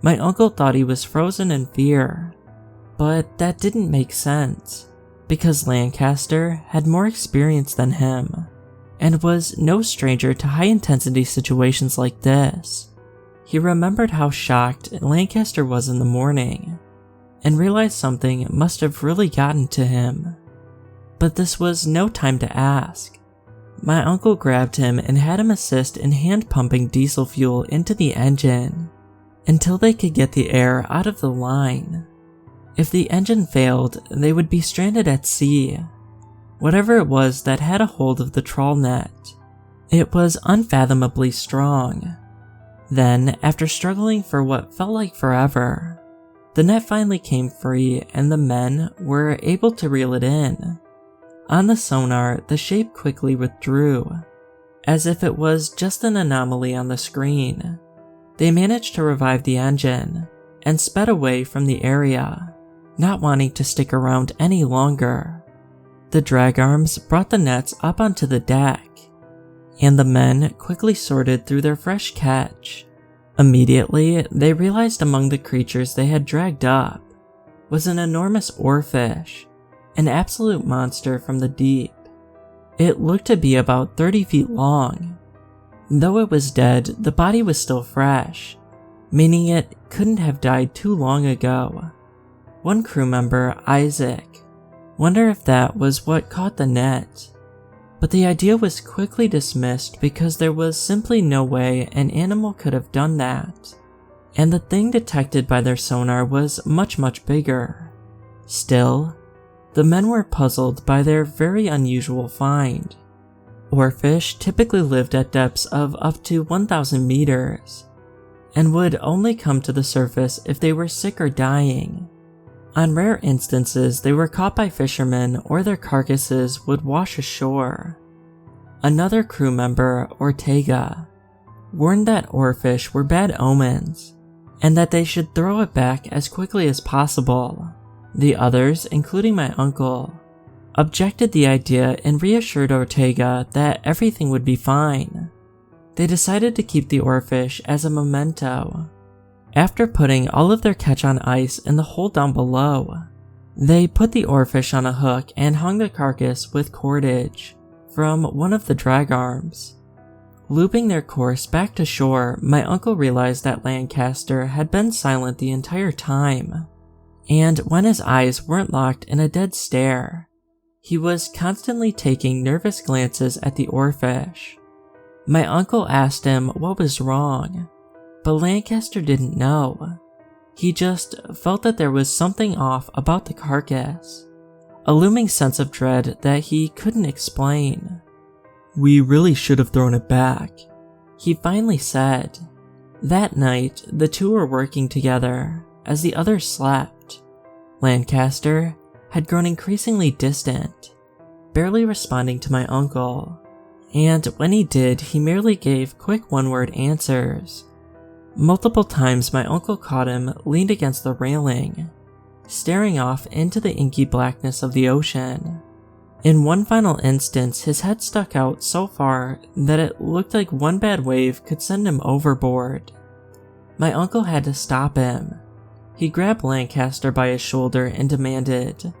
my uncle thought he was frozen in fear, but that didn't make sense because Lancaster had more experience than him and was no stranger to high-intensity situations like this. He remembered how shocked Lancaster was in the morning and realized something must have really gotten to him. But this was no time to ask. My uncle grabbed him and had him assist in hand-pumping diesel fuel into the engine until they could get the air out of the line. If the engine failed, they would be stranded at sea. Whatever it was that had a hold of the trawl net, it was unfathomably strong. Then, after struggling for what felt like forever, the net finally came free and the men were able to reel it in. On the sonar, the shape quickly withdrew, as if it was just an anomaly on the screen. They managed to revive the engine and sped away from the area, not wanting to stick around any longer. The drag arms brought the nets up onto the deck, and the men quickly sorted through their fresh catch. Immediately, they realized among the creatures they had dragged up was an enormous oarfish, an absolute monster from the deep. It looked to be about 30 feet long. Though it was dead, the body was still fresh, meaning it couldn't have died too long ago. One crew member, Isaac, wondered if that was what caught the net, but the idea was quickly dismissed because there was simply no way an animal could have done that, and the thing detected by their sonar was much bigger. Still, the men were puzzled by their very unusual find. Oarfish typically lived at depths of up to 1,000 meters, and would only come to the surface if they were sick or dying. On rare instances, they were caught by fishermen or their carcasses would wash ashore. Another crew member, Ortega, warned that oarfish were bad omens, and that they should throw it back as quickly as possible. The others, including my uncle, objected the idea and reassured Ortega that everything would be fine. They decided to keep the oarfish as a memento. After putting all of their catch on ice in the hole down below, they put the oarfish on a hook and hung the carcass with cordage from one of the drag arms. Looping their course back to shore, my uncle realized that Lancaster had been silent the entire time, and when his eyes weren't locked in a dead stare, he was constantly taking nervous glances at the oarfish. My uncle asked him what was wrong, but Lancaster didn't know. He just felt that there was something off about the carcass, a looming sense of dread that he couldn't explain. "We really should have thrown it back," he finally said. That night, the two were working together as the others slept. Lancaster had grown increasingly distant, barely responding to my uncle, and when he did, he merely gave quick one-word answers. Multiple times my uncle caught him leaned against the railing, staring off into the inky blackness of the ocean. In one final instance, his head stuck out so far that it looked like one bad wave could send him overboard. My uncle had to stop him. He grabbed Lancaster by his shoulder and demanded,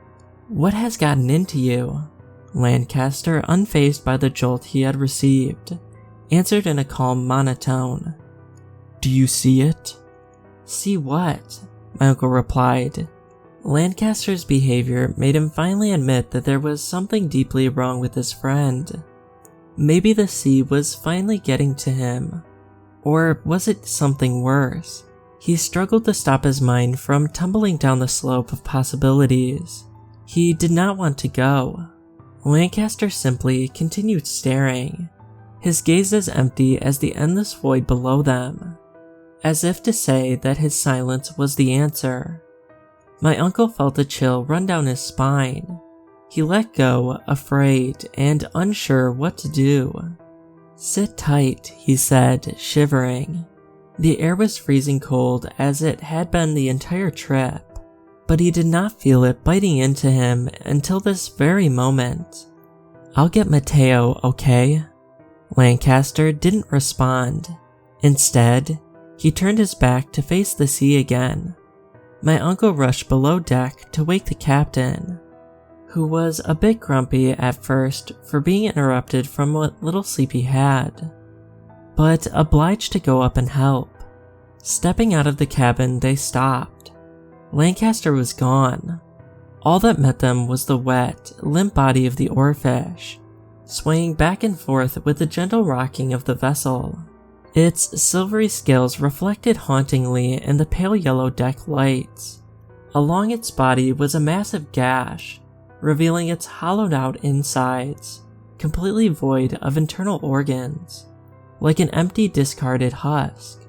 "What has gotten into you?" Lancaster, unfazed by the jolt he had received, answered in a calm monotone, "Do you see it?" "See what?" my uncle replied. Lancaster's behavior made him finally admit that there was something deeply wrong with his friend. Maybe the sea was finally getting to him. Or was it something worse? He struggled to stop his mind from tumbling down the slope of possibilities. He did not want to go. Lancaster simply continued staring, his gaze as empty as the endless void below them, as if to say that his silence was the answer. My uncle felt a chill run down his spine. He let go, afraid and unsure what to do. "Sit tight," he said, shivering. The air was freezing cold as it had been the entire trip, but he did not feel it biting into him until this very moment. "I'll get Mateo, okay?" Lancaster didn't respond. Instead, he turned his back to face the sea again. My uncle rushed below deck to wake the captain, who was a bit grumpy at first for being interrupted from what little sleep he had, but obliged to go up and help. Stepping out of the cabin, they stopped. Lancaster was gone. All that met them was the wet, limp body of the oarfish, swaying back and forth with the gentle rocking of the vessel. Its silvery scales reflected hauntingly in the pale yellow deck lights. Along its body was a massive gash, revealing its hollowed-out insides, completely void of internal organs, like an empty, discarded husk.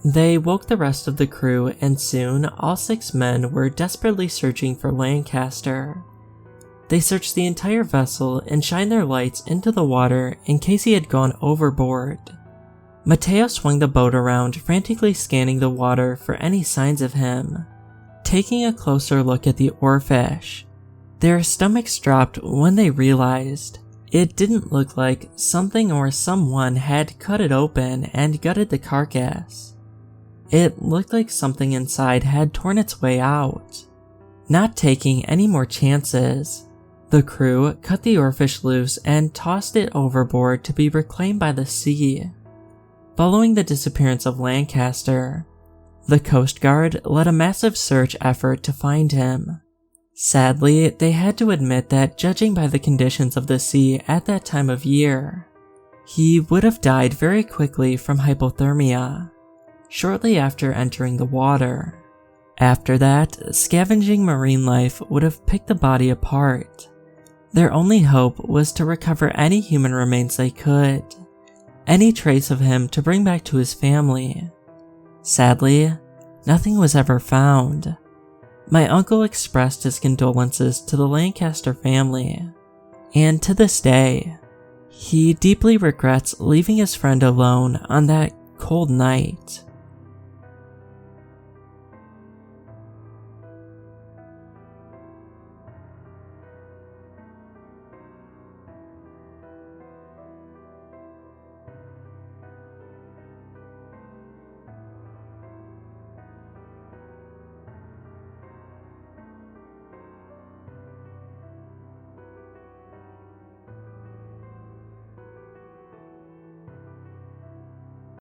They woke the rest of the crew, and soon all 6 men were desperately searching for Lancaster. They searched the entire vessel and shined their lights into the water in case he had gone overboard. Mateo swung the boat around, frantically scanning the water for any signs of him. Taking a closer look at the oarfish, their stomachs dropped when they realized it didn't look like something or someone had cut it open and gutted the carcass. It looked like something inside had torn its way out. Not taking any more chances, the crew cut the oarfish loose and tossed it overboard to be reclaimed by the sea. Following the disappearance of Lancaster, the Coast Guard led a massive search effort to find him. Sadly, they had to admit that judging by the conditions of the sea at that time of year, he would have died very quickly from hypothermia, shortly after entering the water. After that, scavenging marine life would have picked the body apart. Their only hope was to recover any human remains they could, any trace of him to bring back to his family. Sadly, nothing was ever found. My uncle expressed his condolences to the Lancaster family, and to this day, he deeply regrets leaving his friend alone on that cold night.